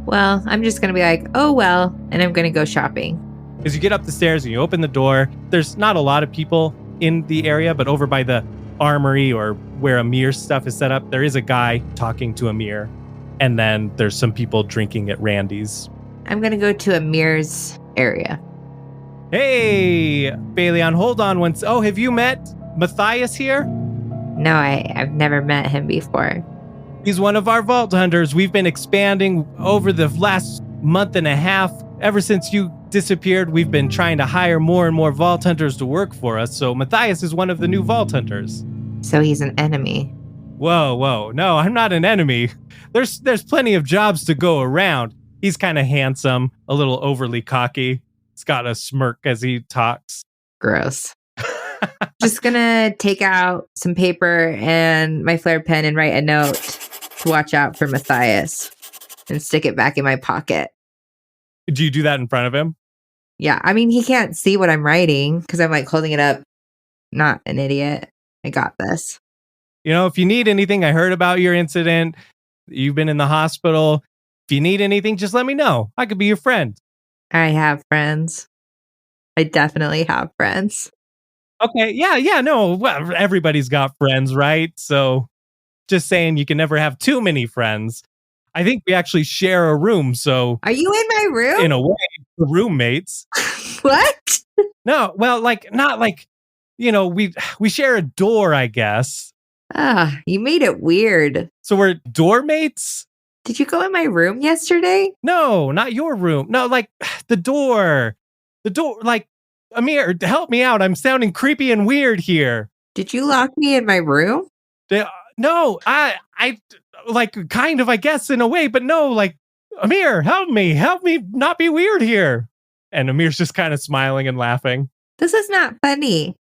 Speaker 5: Well, I'm just going to be like, oh, well, and I'm going to go shopping.
Speaker 1: As you get up the stairs and you open the door, there's not a lot of people in the area, but over by the armory or where Amir's stuff is set up, there is a guy talking to Amir. And then there's some people drinking at Randy's.
Speaker 5: I'm going to go to Amir's area.
Speaker 1: Hey, Fayleon, hold on once. Oh, have you met Matthias here?
Speaker 5: No, I've never met him before.
Speaker 1: He's one of our vault hunters. We've been expanding over the last month and a half. Ever since you disappeared, we've been trying to hire more and more vault hunters to work for us. So Matthias is one of the new vault hunters.
Speaker 5: So he's an enemy.
Speaker 1: Whoa. No, I'm not an enemy. There's plenty of jobs to go around. He's kind of handsome, a little overly cocky. He's got a smirk as he talks.
Speaker 5: Gross. Just gonna take out some paper and my flared pen and write a note to watch out for Matthias and stick it back in my pocket.
Speaker 1: Do you do that in front of him?
Speaker 5: Yeah, I mean, he can't see what I'm writing because I'm like holding it up. Not an idiot. I got this.
Speaker 1: You know, if you need anything, I heard about your incident. You've been in the hospital. If you need anything, just let me know. I could be your friend.
Speaker 5: I have friends. I definitely have friends.
Speaker 1: Okay, yeah, no, well, everybody's got friends, right? So just saying you can never have too many friends. I think we actually share a room, so...
Speaker 5: Are you in my room?
Speaker 1: In a way, we're roommates.
Speaker 5: What?
Speaker 1: No, well, not like, we share a door, I guess.
Speaker 5: You made it weird.
Speaker 1: So we're door mates?
Speaker 5: Did you go in my room yesterday?
Speaker 1: No, not your room. No, like the door, like, Amir, help me out. I'm sounding creepy and weird here.
Speaker 5: Did you lock me in my room?
Speaker 1: No, I like kind of, I guess, in a way, but no, like, Amir, help me not be weird here. And Amir's just kind of smiling and laughing.
Speaker 5: This is not funny.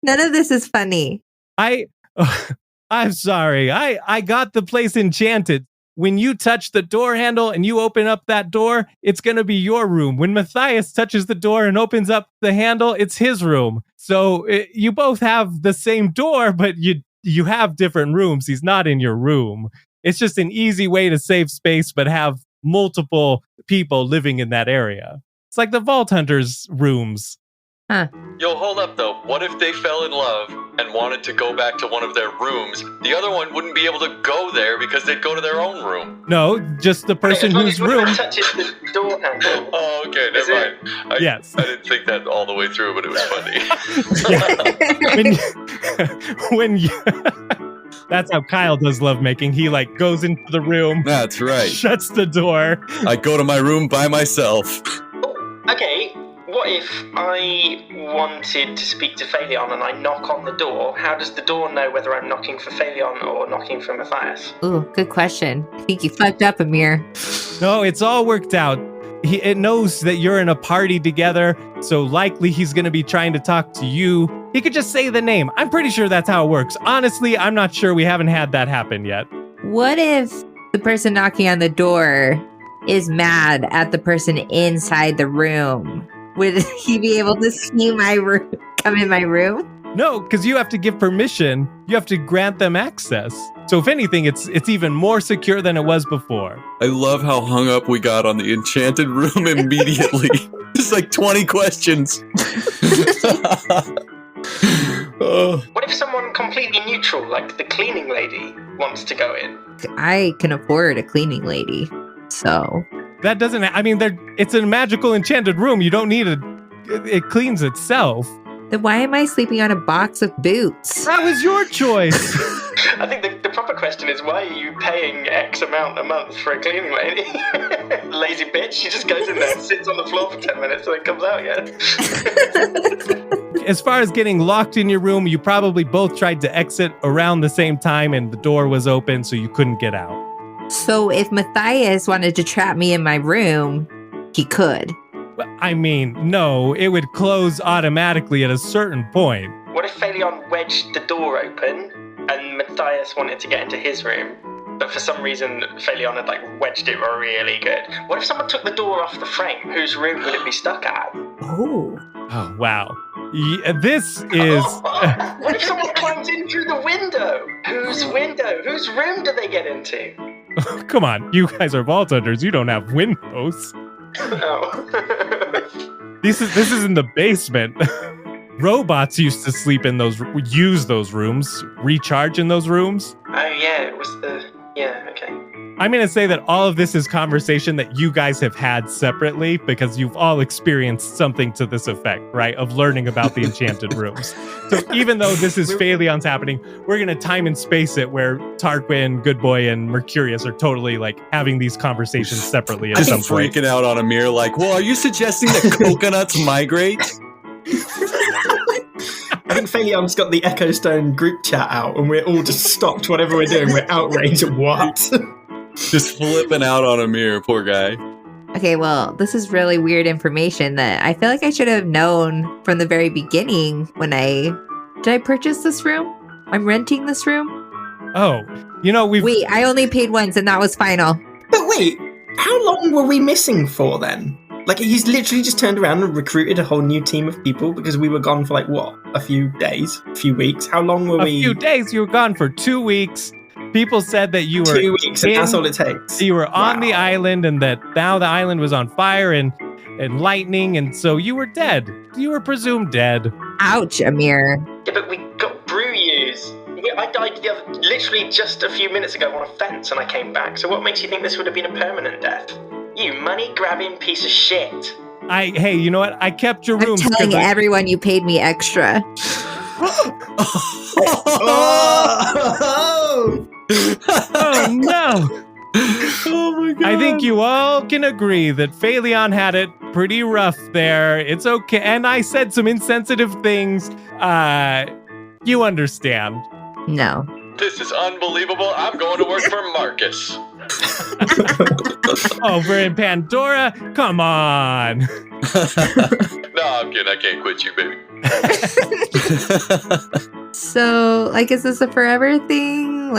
Speaker 5: None of this is funny.
Speaker 1: I'm sorry. I got the place enchanted. When you touch the door handle and you open up that door, it's going to be your room. When Matthias touches the door and opens up the handle, it's his room. So you both have the same door, but you have different rooms. He's not in your room. It's just an easy way to save space, but have multiple people living in that area. It's like the Vault Hunters' rooms.
Speaker 5: Huh.
Speaker 3: Yo, hold up though. What if they fell in love and wanted to go back to one of their rooms? The other one wouldn't be able to go there because they'd go to their own room.
Speaker 1: No, just the person whose room
Speaker 2: touches the door handle.
Speaker 3: Oh, okay, never mind.
Speaker 1: Yes.
Speaker 3: I didn't think that all the way through, but it was funny.
Speaker 1: when you that's how Kyle does lovemaking. He like goes into the room.
Speaker 3: That's right.
Speaker 1: Shuts the door.
Speaker 3: I go to my room by myself.
Speaker 2: Okay. what if I wanted to speak to Fayleon and I knock on the door? How does the door know whether I'm knocking for Fayleon or knocking for Matthias?
Speaker 5: Ooh, good question. I think you fucked up, Amir.
Speaker 1: No, it's all worked out. It knows that you're in a party together, so likely he's going to be trying to talk to you. He could just say the name. I'm pretty sure that's how it works. Honestly, I'm not sure. We haven't had that happen yet.
Speaker 5: What if the person knocking on the door is mad at the person inside the room? Would he be able to see my room, come in my room?
Speaker 1: No, because you have to give permission. You have to grant them access. So if anything, it's even more secure than it was before.
Speaker 3: I love how hung up we got on the enchanted room immediately. Just like 20 questions. Oh.
Speaker 2: What if someone completely neutral, like the cleaning lady, wants to go in?
Speaker 5: I can afford a cleaning lady, so...
Speaker 1: That doesn't, it's a magical enchanted room. You don't need it cleans itself.
Speaker 5: Then why am I sleeping on a box of boots?
Speaker 1: That was your choice.
Speaker 2: I think the proper question is, why are you paying X amount a month for a cleaning lady? Lazy bitch, she just goes in there and sits on the floor for 10 minutes and then comes out again.
Speaker 1: As far as getting locked in your room, you probably both tried to exit around the same time and the door was open, so you couldn't get out.
Speaker 5: So if Matthias wanted to trap me in my room, he could.
Speaker 1: I mean, no, it would close automatically at a certain point.
Speaker 2: What if Fayleon wedged the door open and Matthias wanted to get into his room, but for some reason Fayleon had wedged it really good? What if someone took the door off the frame? Whose room would it be stuck at?
Speaker 5: Oh.
Speaker 1: Oh, wow. This is...
Speaker 2: What if someone climbs in through the window? Whose window? Whose room do they get into?
Speaker 1: Come on, you guys are vault hunters. You don't have windows.
Speaker 2: No.
Speaker 1: This is in the basement. Robots used to sleep in use those rooms, recharge in those rooms.
Speaker 2: Oh yeah, it was okay.
Speaker 1: I'm going to say that all of this is conversation that you guys have had separately because you've all experienced something to this effect, right? Of learning about the enchanted rooms. So even though this is Phaleon's happening, we're going to time and space it where Tarquin, Good Boy, and Mercurius are totally having these conversations separately at
Speaker 3: Just
Speaker 1: some point.
Speaker 3: freaking out on Amir well, are you suggesting that coconuts migrate?
Speaker 2: I think Fayleon's got the Echo Stone group chat out and we're all just stopped whatever we're doing. We're outraged at what?
Speaker 3: Just flipping out on Amir, poor guy.
Speaker 5: Okay, well, this is really weird information that I feel like I should have known from the very beginning when Did I purchase this room? I'm renting this room?
Speaker 1: Oh,
Speaker 5: Wait, I only paid once and that was final.
Speaker 2: But wait, how long were we missing for then? He's literally just turned around and recruited a whole new team of people because we were gone for a few days, a few weeks. How long were we?
Speaker 1: A few days. You were gone for 2 weeks. People said that you were
Speaker 2: 2 weeks, and that's all it takes.
Speaker 1: You were on the island, and that now the island was on fire and lightning, and so you were dead. You were presumed dead.
Speaker 5: Ouch, Amir.
Speaker 2: Yeah, but we got brew use. I died literally just a few minutes ago on a fence, and I came back. So what makes you think this would have been a permanent death? You money-grabbing piece of shit.
Speaker 1: Hey, you know what? I kept your room.
Speaker 5: I'm telling everyone you paid me extra.
Speaker 1: Oh no!
Speaker 3: Oh my god!
Speaker 1: I think you all can agree that Fayleon had it pretty rough there. It's okay, and I said some insensitive things. You understand?
Speaker 5: No.
Speaker 3: This is unbelievable. I'm going to work for Marcus.
Speaker 1: Over in Pandora? Come on!
Speaker 3: No, I'm kidding. I can't quit you, baby.
Speaker 5: So, is this a forever thing?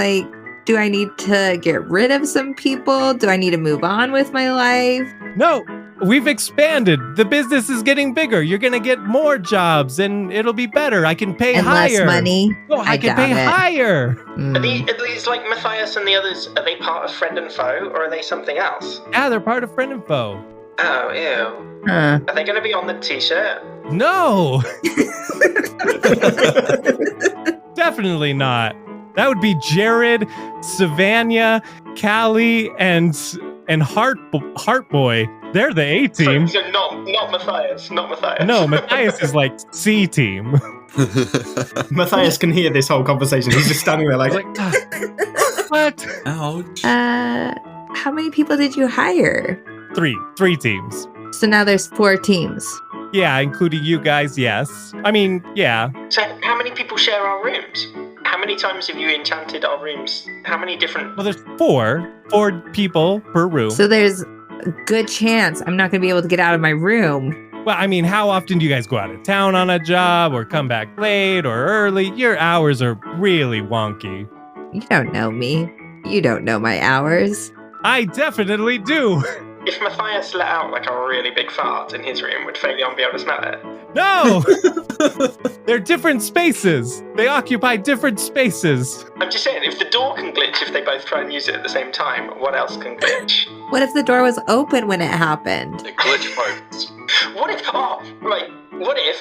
Speaker 5: Do I need to get rid of some people? Do I need to move on with my life?
Speaker 1: No, we've expanded. The business is getting bigger. You're going to get more jobs and it'll be better. I can pay
Speaker 5: and
Speaker 1: higher.
Speaker 5: Less money?
Speaker 1: No, I can pay higher.
Speaker 2: Are these Matthias and the others, are they part of Friend and Foe, or are they something else?
Speaker 1: Yeah, they're part of Friend and Foe.
Speaker 2: Oh, ew.
Speaker 5: Huh.
Speaker 2: Are they going to be on the t-shirt?
Speaker 1: No. Definitely not. That would be Jared, Savannah, Callie, and Heartboy. They're the A team.
Speaker 2: So not Matthias. Not Matthias.
Speaker 1: No, Matthias is C team.
Speaker 2: Matthias can hear this whole conversation. He's just standing there
Speaker 1: what?
Speaker 3: Ouch.
Speaker 5: How many people did you hire?
Speaker 1: Three teams.
Speaker 5: So now there's 4 teams.
Speaker 1: Yeah, including you guys, yes. I mean, yeah.
Speaker 2: So how many people share our rooms? How many times have you enchanted our rooms? How many different...
Speaker 1: Well, there's four people per room.
Speaker 5: So there's a good chance I'm not going to be able to get out of my room.
Speaker 1: Well, I mean, how often do you guys go out of town on a job or come back late or early? Your hours are really wonky.
Speaker 5: You don't know me. You don't know my hours.
Speaker 1: I definitely do.
Speaker 2: If Matthias let out like a really big fart in his room, would Fayleon be able to smell it?
Speaker 1: No! They're different spaces. They occupy different spaces.
Speaker 2: I'm just saying, if the door can glitch if they both try and use it at the same time, what else can glitch?
Speaker 5: What if the door was open when it happened?
Speaker 3: The glitch parts.
Speaker 2: What if,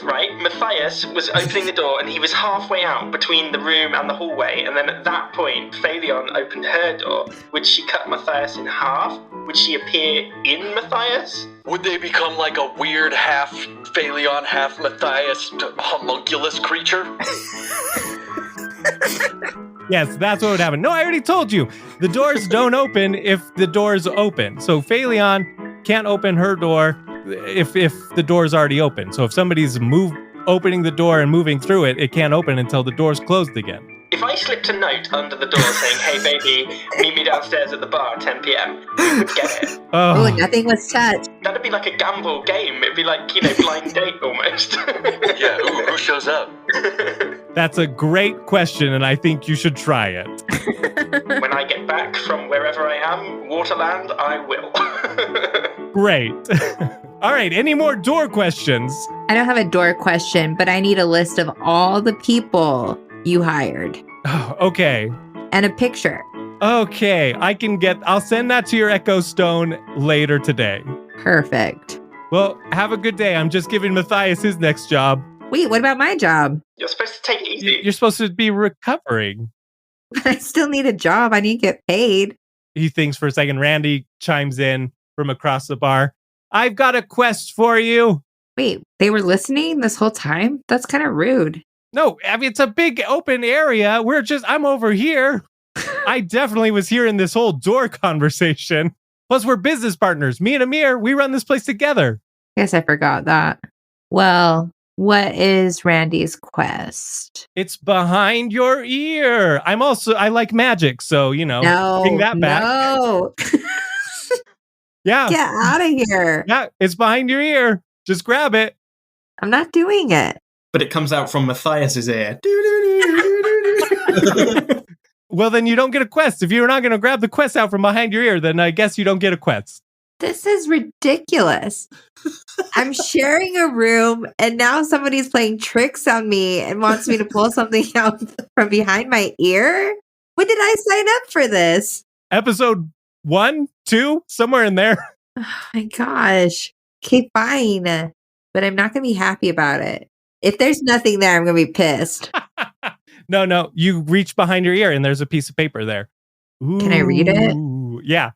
Speaker 2: Matthias was opening the door and he was halfway out between the room and the hallway, and then at that point, Fayleon opened her door. Would she cut Matthias in half? Would she appear in Matthias?
Speaker 3: Would they become like a weird half Fayleon, half Matthias homunculus creature?
Speaker 1: Yes, that's what would happen. No, I already told you. The doors don't open if the door's open. So Fayleon can't open her door if the door's already open. So if somebody's opening the door and moving through it, it can't open until the door's closed again.
Speaker 2: If I slipped a note under the door saying, "Hey baby, meet me downstairs at the bar at 10 p.m., you would get it.
Speaker 5: Oh, nothing was touched.
Speaker 2: That'd be like a gamble game. It'd be like, blind date almost.
Speaker 3: Yeah, who shows up?
Speaker 1: That's a great question, and I think you should try it.
Speaker 2: When I get back from wherever I am, Waterland, I will.
Speaker 1: Great. All right, any more door questions?
Speaker 5: I don't have a door question, but I need a list of all the people you hired.
Speaker 1: Oh, okay.
Speaker 5: And a picture.
Speaker 1: Okay, I'll send that to your Echo Stone later today.
Speaker 5: Perfect.
Speaker 1: Well, have a good day. I'm just giving Matthias his next job.
Speaker 5: Wait, what about my job?
Speaker 2: You're supposed to take it easy.
Speaker 1: You're supposed to be recovering.
Speaker 5: I still need a job. I need to get paid.
Speaker 1: He thinks for a second. Randy chimes in from across the bar. I've got a quest for you.
Speaker 5: Wait, they were listening this whole time? That's kind of rude.
Speaker 1: No, I mean, it's a big open area. I'm over here. I definitely was hearing this whole door conversation. Plus, we're business partners. Me and Amir, we run this place together.
Speaker 5: Guess I forgot that. Well, what is Randy's quest?
Speaker 1: It's behind your ear. I like magic, so, bring that back.
Speaker 5: No.
Speaker 1: Yeah.
Speaker 5: Get out of here.
Speaker 1: Yeah, it's behind your ear. Just grab it.
Speaker 5: I'm not doing it.
Speaker 2: But it comes out from Matthias's ear.
Speaker 1: Well, then you don't get a quest. If you're not going to grab the quest out from behind your ear, then I guess you don't get a quest.
Speaker 5: This is ridiculous. I'm sharing a room and now somebody's playing tricks on me and wants me to pull something out from behind my ear? When did I sign up for this?
Speaker 1: Episode 1, 2, somewhere in there.
Speaker 5: Oh my gosh. Okay, fine. But I'm not going to be happy about it. If there's nothing there, I'm going to be pissed.
Speaker 1: No. You reach behind your ear and there's a piece of paper there. Ooh,
Speaker 5: can I read it?
Speaker 1: Yeah.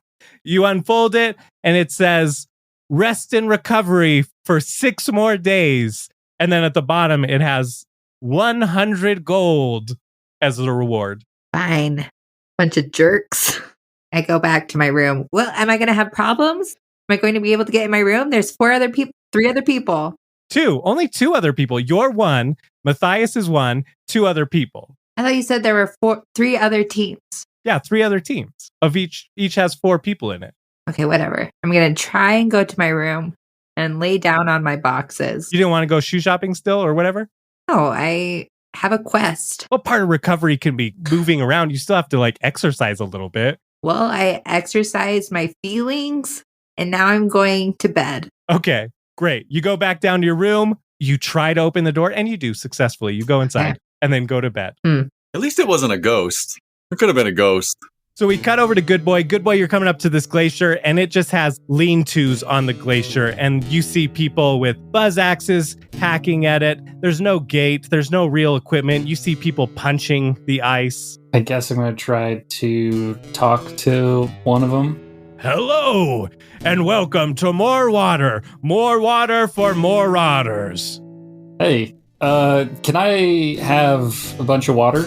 Speaker 1: You unfold it and it says, rest in recovery for 6 more days. And then at the bottom, it has 100 gold as the reward.
Speaker 5: Fine. Bunch of jerks. I go back to my room. Well, am I going to have problems? Am I going to be able to get in my room? There's 3 other people.
Speaker 1: 2, only 2 other people. You're 1, Matthias is 1, 2 other people.
Speaker 5: I thought you said there were 3 other teams.
Speaker 1: Yeah, 3 other teams of each has 4 people in it.
Speaker 5: Okay, whatever. I'm going to try and go to my room and lay down on my boxes.
Speaker 1: You didn't want to go shoe shopping still or whatever?
Speaker 5: No, I have a quest.
Speaker 1: What part of recovery can be moving around? You still have to exercise a little bit.
Speaker 5: Well, I exercised my feelings and now I'm going to bed.
Speaker 1: Okay, great. You go back down to your room. You try to open the door and you do successfully. You go inside and then go to bed.
Speaker 3: At least it wasn't a ghost. It could have been a ghost.
Speaker 1: So we cut over to Good Boy. Good Boy, you're coming up to this glacier and it just has lean-tos on the glacier. And you see people with buzz axes hacking at it. There's no gate. There's no real equipment. You see people punching the ice.
Speaker 4: I guess I'm going to try to talk to one of them.
Speaker 1: Hello, and welcome to More Water. More water for more rotters.
Speaker 4: Hey, can I have a bunch of water?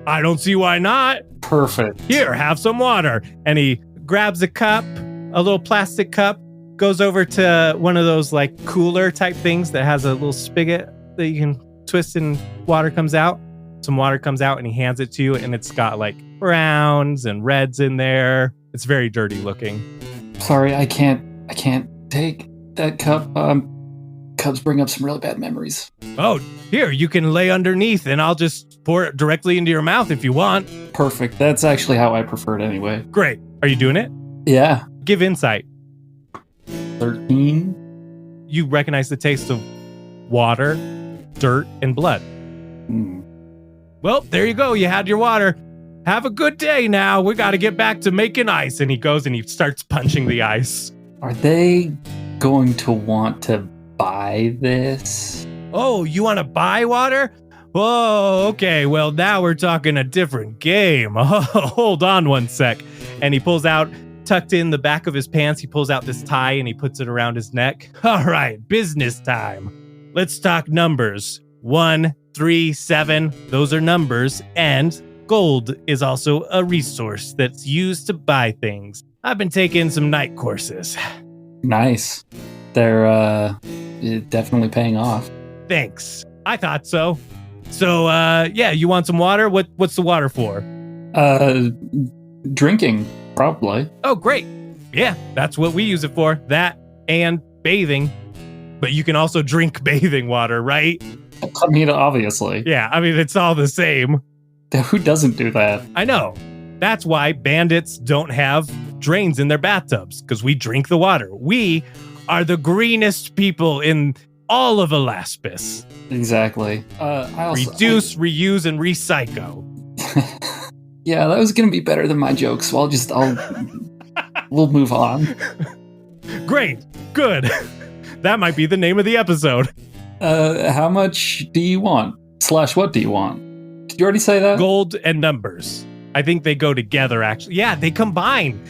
Speaker 1: I don't see why not.
Speaker 4: Perfect.
Speaker 1: Here, have some water. And he grabs a cup, a little plastic cup, goes over to one of those like cooler type things that has a little spigot that you can twist and water comes out. Some water comes out and he hands it to you, and it's got like browns and reds in there. It's very dirty looking.
Speaker 4: Sorry, I can't take that cup. Cups bring up some really bad memories.
Speaker 1: Oh, here, you can lay underneath and I'll just pour it directly into your mouth if you want.
Speaker 4: Perfect. That's actually how I prefer it anyway.
Speaker 1: Great. Are you doing it?
Speaker 4: Yeah.
Speaker 1: Give insight.
Speaker 4: 13.
Speaker 1: You recognize the taste of water, dirt, and blood. Well, there you go. You had your water. Have a good day now. We got to get back to making ice. And he goes and he starts punching the ice.
Speaker 4: Are they going to want to buy this?
Speaker 1: Oh, you want to buy water? Whoa, okay. Well, now we're talking a different game. Hold on one sec. And he pulls out, tucked in the back of his pants, he pulls out this tie and he puts it around his neck. All right, business time. Let's talk numbers. 1, 3, 7. Those are numbers. And gold is also a resource that's used to buy things. I've been taking some night courses.
Speaker 4: Nice. They're definitely paying off.
Speaker 1: Thanks. I thought so. So, yeah, you want some water? What's the water for?
Speaker 4: Drinking, probably.
Speaker 1: Oh, great. Yeah, that's what we use it for. That and bathing. But you can also drink bathing water, right?
Speaker 4: I mean, obviously.
Speaker 1: Yeah, I mean, it's all the same.
Speaker 4: Who doesn't do that?
Speaker 1: I know. That's why bandits don't have drains in their bathtubs, because we drink the water. We are the greenest people in all of Alaspis.
Speaker 4: Exactly.
Speaker 1: Reduce, reuse, and recycle.
Speaker 4: Yeah, that was going to be better than my joke, so we'll move on.
Speaker 1: Great. Good. That might be the name of the episode.
Speaker 4: How much do you want? / what do you want? Did you already say that?
Speaker 1: Gold and numbers. I think they go together, actually. Yeah, they combine.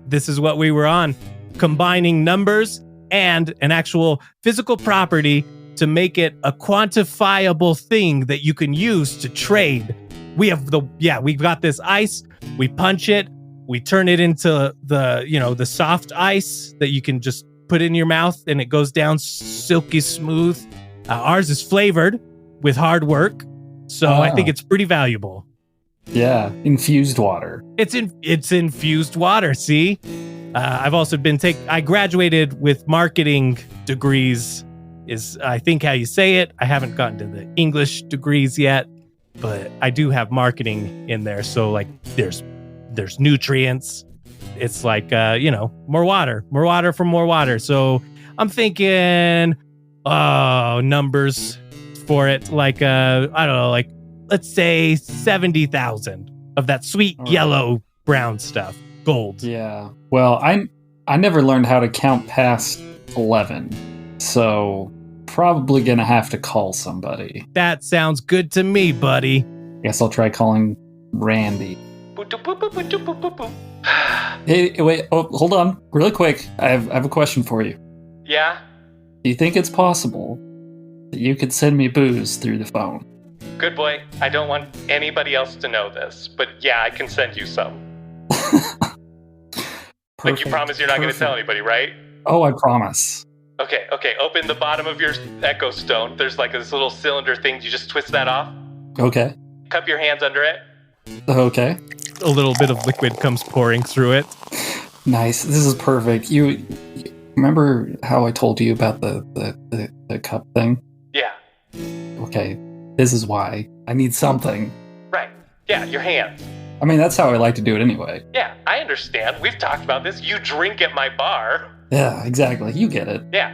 Speaker 1: This is what we were on. Combining numbers and an actual physical property to make it a quantifiable thing that you can use to trade. We've got this ice. We punch it. We turn it into the soft ice that you can just put in your mouth and it goes down silky smooth. Ours is flavored with hard work. So I think it's pretty valuable.
Speaker 4: Yeah, infused water.
Speaker 1: It's infused water, see? I've also I graduated with marketing degrees, is I think how you say it. I haven't gotten to the English degrees yet, but I do have marketing in there. So like there's nutrients. It's like, more water for more water. So I'm thinking, numbers for it. Like, I don't know, like let's say 70,000 of that sweet yellow brown stuff. Gold.
Speaker 4: Yeah. Well, I never learned how to count past 11, so probably gonna have to call somebody.
Speaker 1: That sounds good to me, buddy.
Speaker 4: Guess I'll try calling Randy. Hey, wait. Oh, hold on, really quick. I have a question for you.
Speaker 1: Yeah.
Speaker 4: Do you think it's possible that you could send me booze through the phone?
Speaker 1: Good boy. I don't want anybody else to know this, but yeah, I can send you some. Like you promise you're not going to tell anybody, right?
Speaker 4: Oh, I promise.
Speaker 1: Okay. Open the bottom of your Echo Stone. There's like this little cylinder thing. You just twist that off.
Speaker 4: Okay.
Speaker 1: Cup your hands under it.
Speaker 4: Okay.
Speaker 1: A little bit of liquid comes pouring through it.
Speaker 4: Nice. This is perfect. You remember how I told you about the cup thing?
Speaker 1: Yeah.
Speaker 4: Okay. This is why. I need something.
Speaker 1: Right. Yeah, your hands.
Speaker 4: I mean, that's how I like to do it anyway.
Speaker 1: Yeah, I understand. We've talked about this. You drink at my bar.
Speaker 4: Yeah, exactly. You get it.
Speaker 1: Yeah,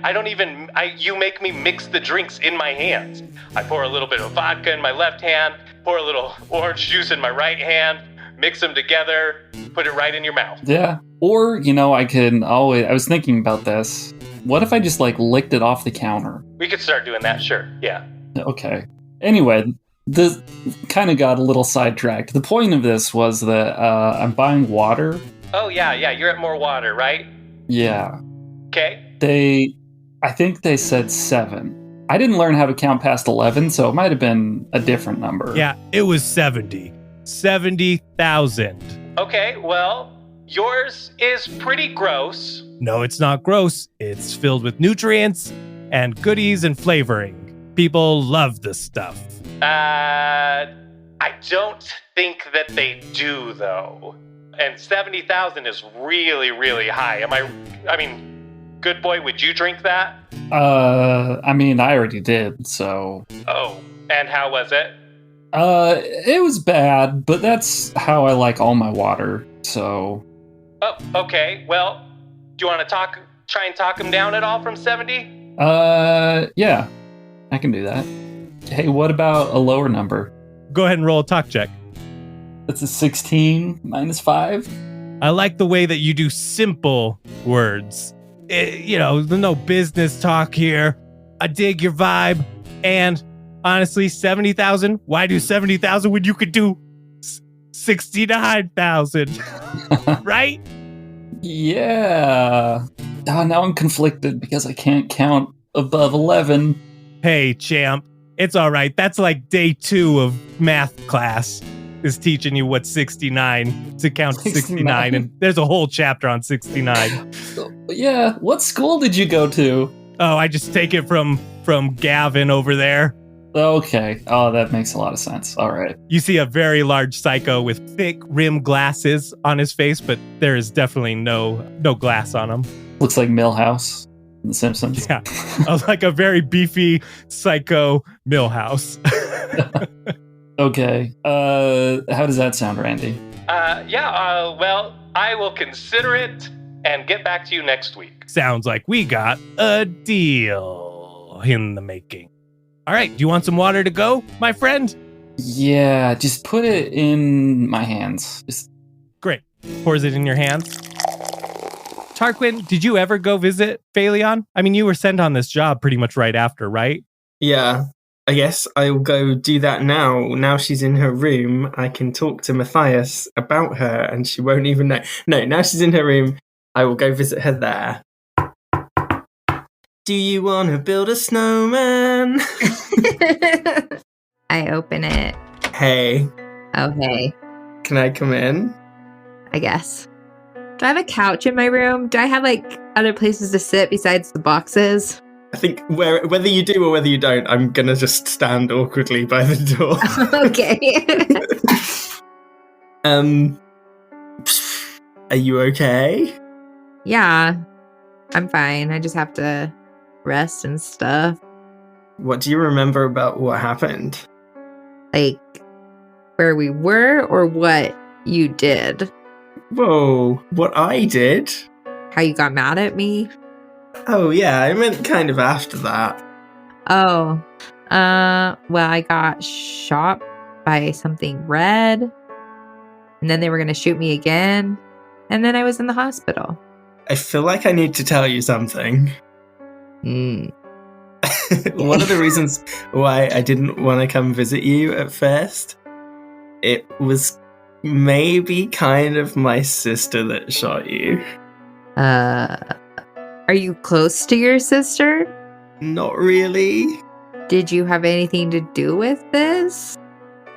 Speaker 1: you make me mix the drinks in my hands. I pour a little bit of vodka in my left hand, pour a little orange juice in my right hand, mix them together, put it right in your mouth.
Speaker 4: Yeah. Or, I was thinking about this. What if I just licked it off the counter?
Speaker 1: We could start doing that, sure. Yeah.
Speaker 4: Okay. Anyway, this kind of got a little sidetracked. The point of this was that I'm buying water.
Speaker 1: Oh, yeah, you're at more water, right?
Speaker 4: Yeah.
Speaker 1: Okay.
Speaker 4: I think they said 7. I didn't learn how to count past 11, so it might have been a different number.
Speaker 1: Yeah, it was 70. 70,000. Okay, well,
Speaker 7: yours is pretty gross.
Speaker 1: No, it's not gross. It's filled with nutrients and goodies and flavoring. People love this stuff.
Speaker 7: I don't think that they do, though. And 70,000 is really, really high. I mean, good boy, would you drink that?
Speaker 4: I mean, I already did, so...
Speaker 7: Oh, and how was it?
Speaker 4: It was bad, but that's how I like all my water, so...
Speaker 7: Oh, okay. Well, do you want to try and talk him down at all from 70?
Speaker 4: Yeah. I can do that. Hey, what about a lower number?
Speaker 1: Go ahead and roll a talk check.
Speaker 4: That's a 16 minus 5.
Speaker 1: I like the way that you do simple words. There's no business talk here. I dig your vibe. And honestly, 70,000? Why do 70,000 when you could do 69,000? Right?
Speaker 4: Yeah. Oh, now I'm conflicted because I can't count above 11.
Speaker 1: Hey, champ. It's all right. That's like day 2 of math class is teaching you what 69 to count 69. And there's a whole chapter on 69.
Speaker 4: Yeah. What school did you go to?
Speaker 1: Oh, I just take it from Gavin over there.
Speaker 4: Okay. Oh, that makes a lot of sense. All right.
Speaker 1: You see a very large psycho with thick rim glasses on his face, but there is definitely no glass on him.
Speaker 4: Looks like Milhouse in The Simpsons.
Speaker 1: Yeah, like a very beefy psycho Milhouse.
Speaker 4: Okay. How does that sound, Randy?
Speaker 7: Well, I will consider it and get back to you next week.
Speaker 1: Sounds like we got a deal in the making. All right, do you want some water to go, my friend?
Speaker 4: Yeah, just put it in my hands.
Speaker 1: Great. Pours it in your hands. Tarquin, did you ever go visit Fayleon? I mean, you were sent on this job pretty much right after, right?
Speaker 2: Yeah, I guess I'll go do that now. Now she's in her room, I can talk to Matthias about her and she won't even know. No, now she's in her room, I will go visit her there. Do you want to build a snowman?
Speaker 5: I open it.
Speaker 2: Hey.
Speaker 5: Oh, hey.
Speaker 2: Can I come in?
Speaker 5: I guess. Do I have a couch in my room? Do I have, other places to sit besides the boxes?
Speaker 2: I think whether you do or whether you don't, I'm going to just stand awkwardly by the door.
Speaker 5: Okay.
Speaker 2: Are you okay?
Speaker 5: Yeah, I'm fine. I just have to rest and stuff.
Speaker 2: What do you remember about what happened?
Speaker 5: Like, where we were or what you did?
Speaker 2: Whoa, what I did?
Speaker 5: How you got mad at me?
Speaker 2: Oh, yeah, I meant kind of after that.
Speaker 5: Oh, well, I got shot by something red, and then they were going to shoot me again, and then I was in the hospital.
Speaker 2: I feel like I need to tell you something. One of the reasons why I didn't want to come visit you at first, it was maybe kind of my sister that shot you.
Speaker 5: Are you close to your sister?
Speaker 2: Not really.
Speaker 5: Did you have anything to do with this?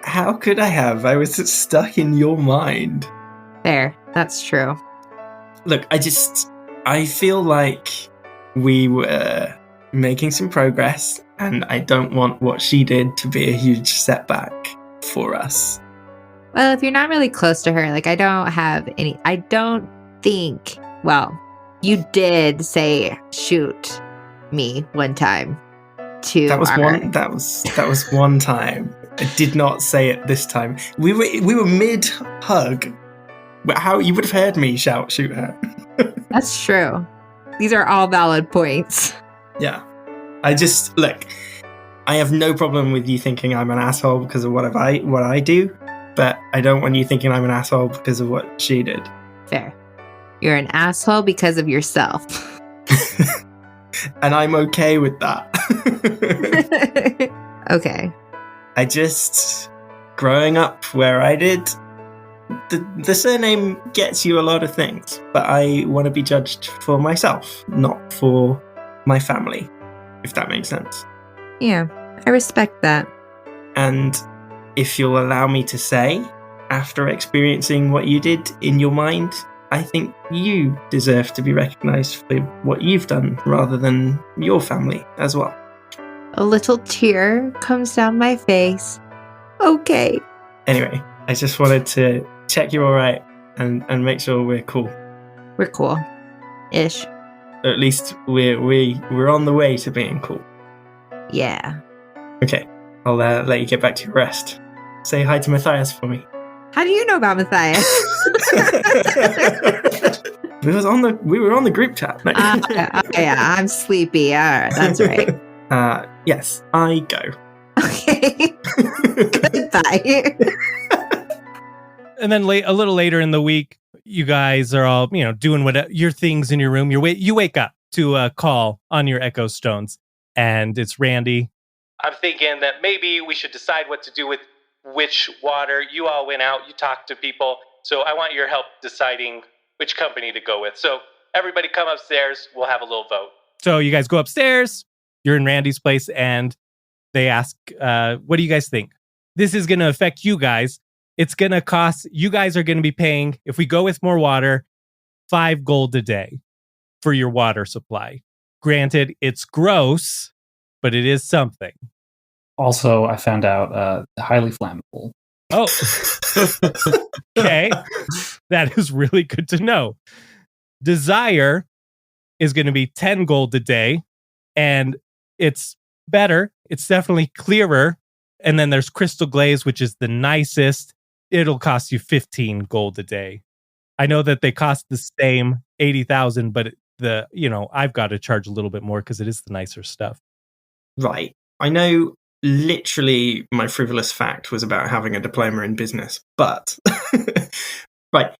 Speaker 2: How could I have? I was stuck in your mind.
Speaker 5: Fair, that's true.
Speaker 2: Look, I feel like we were making some progress, and I don't want what she did to be a huge setback for us.
Speaker 5: Well, if you're not really close to her, I don't think, well, you did say shoot me one time to
Speaker 2: that was one time. I did not say it this time. We were mid hug. How you would have heard me shout shoot her.
Speaker 5: That's true. These are all valid points.
Speaker 2: Yeah. Look, I have no problem with you thinking I'm an asshole because of what I do, but I don't want you thinking I'm an asshole because of what she did.
Speaker 5: Fair. You're an asshole because of yourself.
Speaker 2: And I'm okay with that.
Speaker 5: Okay.
Speaker 2: Growing up where I did, the surname gets you a lot of things, but I want to be judged for myself, not for my family, if that makes sense.
Speaker 5: Yeah, I respect that.
Speaker 2: And if you'll allow me to say, after experiencing what you did in your mind, I think you deserve to be recognized for what you've done rather than your family as well.
Speaker 5: A little tear comes down my face. Okay.
Speaker 2: Anyway, I just wanted to check you're all right and make sure we're cool.
Speaker 5: We're cool. Ish.
Speaker 2: Or at least we're on the way to being cool.
Speaker 5: Yeah.
Speaker 2: Okay, I'll let you get back to your rest. Say hi to Matthias for me.
Speaker 5: How do you know about Matthias?
Speaker 2: We were on the group chat. No.
Speaker 5: Yeah, I'm sleepy. All right, that's right.
Speaker 2: Yes, I go.
Speaker 5: Okay. Goodbye.
Speaker 1: And then a little later in the week, you guys are all, doing your things in your room. You wake up to a call on your Echo Stones, and it's Randy.
Speaker 7: I'm thinking that maybe we should decide what to do with which water. You all went out, you talked to people, so I want your help deciding which company to go with. So everybody come upstairs, we'll have a little vote.
Speaker 1: So you guys go upstairs, you're in Randy's place, and they ask, what do you guys think? This is going to affect you guys. It's going to cost, you guys are going to be paying, if we go with more water, 5 gold a day for your water supply. Granted, it's gross, but it is something.
Speaker 4: Also, I found out highly flammable.
Speaker 1: Oh, okay. That is really good to know. Desire is going to be 10 gold a day, and it's better. It's definitely clearer. And then there's Crystal Glaze, which is the nicest. It'll cost you 15 gold a day. I know that they cost the same 80,000, but I've got to charge a little bit more because it is the nicer stuff.
Speaker 2: Right. I know literally my frivolous fact was about having a diploma in business, but right.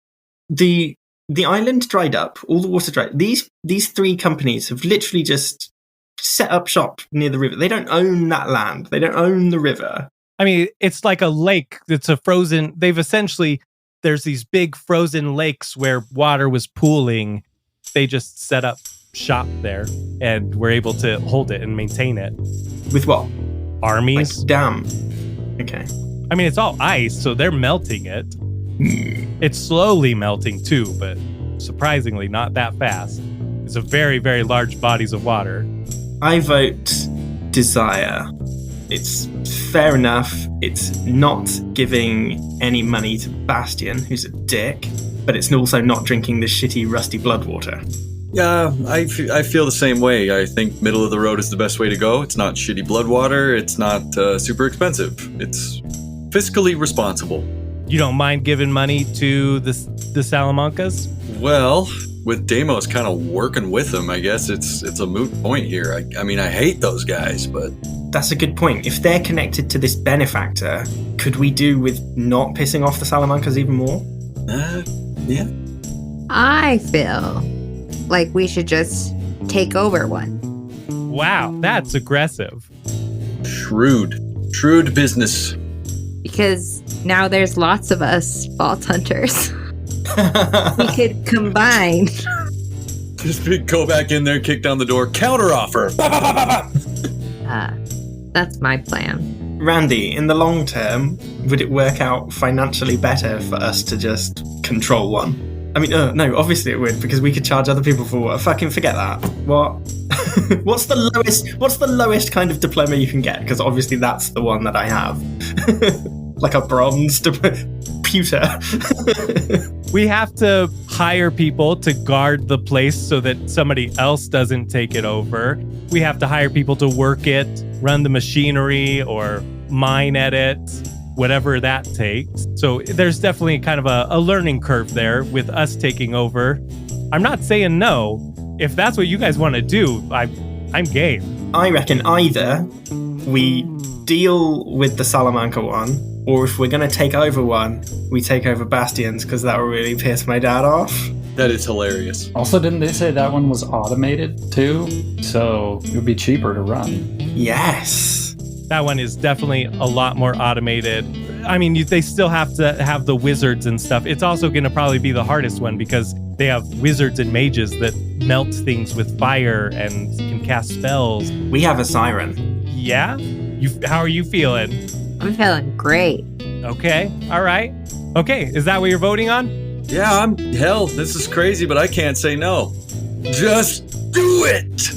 Speaker 2: The island dried up, all the water dried. These 3 companies have literally just set up shop near the river. They don't own that land. They don't own the river.
Speaker 1: I mean, it's like a lake that's a frozen. There's these big frozen lakes where water was pooling. They just set up shop there and were able to hold it and maintain it.
Speaker 2: With what?
Speaker 1: Armies.
Speaker 2: Like dam. Okay.
Speaker 1: I mean, it's all ice, so they're melting it. It's slowly melting too, but surprisingly not that fast. It's a very, very large bodies of water.
Speaker 2: I vote Desire. It's fair enough. It's not giving any money to Bastion, who's a dick, but it's also not drinking this shitty, rusty blood water.
Speaker 3: Yeah, I feel the same way. I think middle of the road is the best way to go. It's not shitty blood water. It's not super expensive. It's fiscally responsible.
Speaker 1: You don't mind giving money to the Salamancas?
Speaker 3: Well, with Deimos kind of working with them, I guess it's a moot point here. I mean, I hate those guys, but...
Speaker 2: That's a good point. If they're connected to this benefactor, could we do with not pissing off the Salamancas even more?
Speaker 3: Yeah.
Speaker 5: I feel like we should just take over one.
Speaker 1: Wow, that's aggressive.
Speaker 3: Shrewd business.
Speaker 5: Because now there's lots of us vault hunters. We could combine.
Speaker 3: Just go back in there, kick down the door, counter offer.
Speaker 5: That's my plan.
Speaker 2: Randy, in the long term, would it work out financially better for us to just control one? I mean, no, obviously it would, because we could charge other people for water. Fucking forget that. What? What's the lowest kind of diploma you can get? Because obviously that's the one that I have. Like a bronze pewter.
Speaker 1: We have to hire people to guard the place so that somebody else doesn't take it over. We have to hire people to work it, run the machinery, or mine at it, whatever that takes. So there's definitely kind of a learning curve there with us taking over. I'm not saying no. If that's what you guys want to do, I'm game.
Speaker 2: I reckon either we deal with the Salamanca one, or if we're going to take over one, we take over Bastions, because that will really piss my dad off.
Speaker 3: That is hilarious.
Speaker 4: Also, didn't they say that one was automated too? So it would be cheaper to run.
Speaker 2: Yes.
Speaker 1: That one is definitely a lot more automated. I mean, they still have to have the wizards and stuff. It's also going to probably be the hardest one because they have wizards and mages that melt things with fire and can cast spells.
Speaker 2: We have a siren.
Speaker 1: Yeah? How are you feeling?
Speaker 5: I'm feeling great.
Speaker 1: Okay. All right. Okay. Is that what you're voting on?
Speaker 3: Yeah, this is crazy, but I can't say no. Just do it!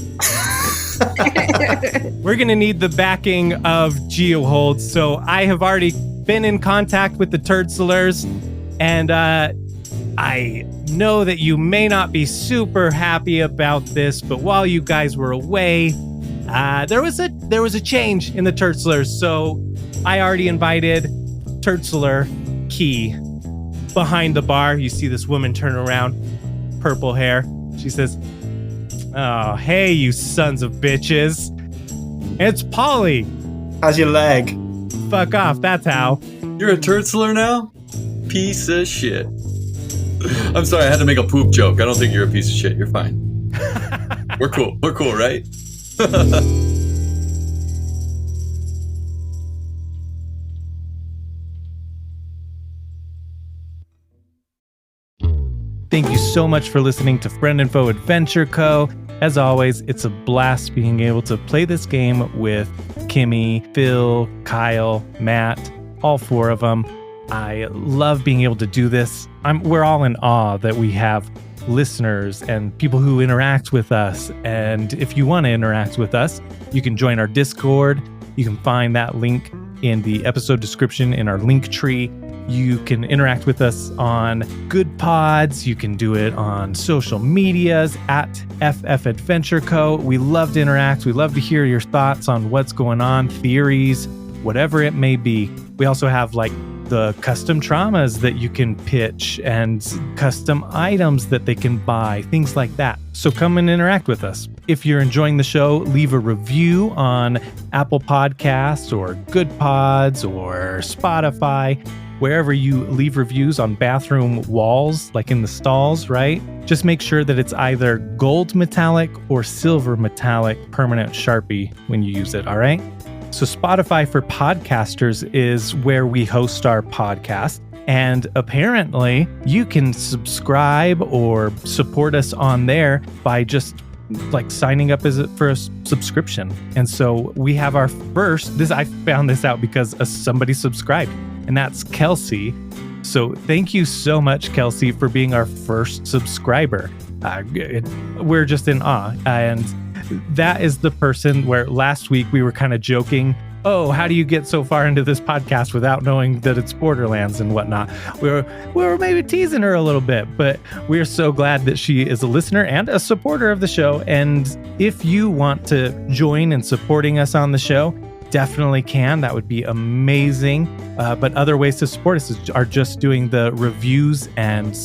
Speaker 1: We're going to need the backing of GeoHold. So I have already been in contact with the Turdslers, and I know that you may not be super happy about this, but while you guys were away, there was a change in the Turdslers. So I already invited Turdsler Key behind the bar. You see this woman turn around, purple hair. She says, "Oh, hey, you sons of bitches. It's Polly.
Speaker 2: How's your leg?"
Speaker 1: Fuck off, that's how."
Speaker 3: You're a Turdsler now? Piece of shit. I'm sorry, I had to make a poop joke. I don't think you're a piece of shit. You're fine. We're cool. We're cool, right?
Speaker 1: Thank you so much for listening to Friend and Foe Adventure Co. As always, it's a blast being able to play this game with Kimmy, Phil, Kyle, Matt, all four of them. I love being able to do this. We're all in awe that we have listeners and people who interact with us. And if you want to interact with us, you can join our Discord. You can find that link in the episode description in our link tree. You can interact with us on Good Pods. You can do it on social medias at FF Adventure Co. We love to interact. We love to hear your thoughts on what's going on, theories, whatever it may be. We also have like the custom traumas that you can pitch and custom items that they can buy, things like that. So come and interact with us. If you're enjoying the show, leave a review on Apple Podcasts or Good Pods or Spotify. Wherever you leave reviews on bathroom walls, like in the stalls, right? Just make sure that it's either gold metallic or silver metallic permanent Sharpie when you use it, all right? So Spotify for podcasters is where we host our podcast. And apparently you can subscribe or support us on there by just like signing up for a subscription. And so we have our first, I found this out because somebody subscribed, and that's Kelsey. So thank you so much, Kelsey, for being our first subscriber. We're just in awe. And that is the person where last week we were kind of joking, oh, how do you get so far into this podcast without knowing that it's Borderlands and whatnot? We were maybe teasing her a little bit, but we're so glad that she is a listener and a supporter of the show. And if you want to join in supporting us on the show, definitely can. That would be amazing. But other ways to support us are just doing the reviews and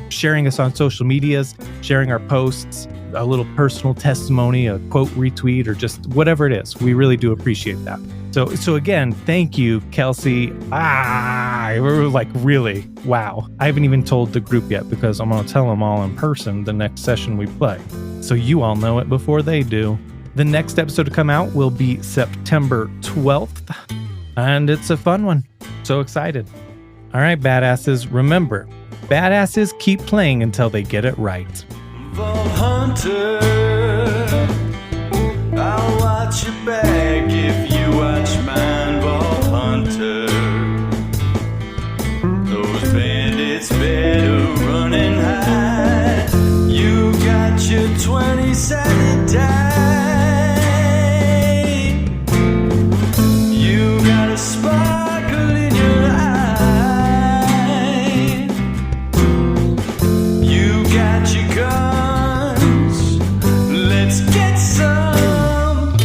Speaker 1: sharing us on social medias, sharing our posts, a little personal testimony, a quote retweet, or just whatever it is. We really do appreciate that. So again, thank you, Kelsey. We're like, really, wow. I haven't even told the group yet because I'm going to tell them all in person the next session we play. So you all know it before they do. The next episode to come out will be September 12th, and it's a fun one. So excited. All right, badasses, remember, badasses keep playing until they get it right.
Speaker 8: Vault Hunter, I'll watch your back if you watch mine, Vault Hunter. Those bandits better run and hide. You got your 20-sided die. You got a sparkle in your eye. You got your guns. Let's get some.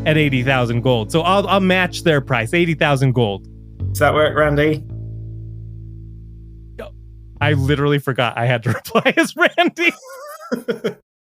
Speaker 1: At 80,000 gold. So I'll match their price, 80,000 gold.
Speaker 2: Does that work, Randy?
Speaker 1: I literally forgot I had to reply as Randy.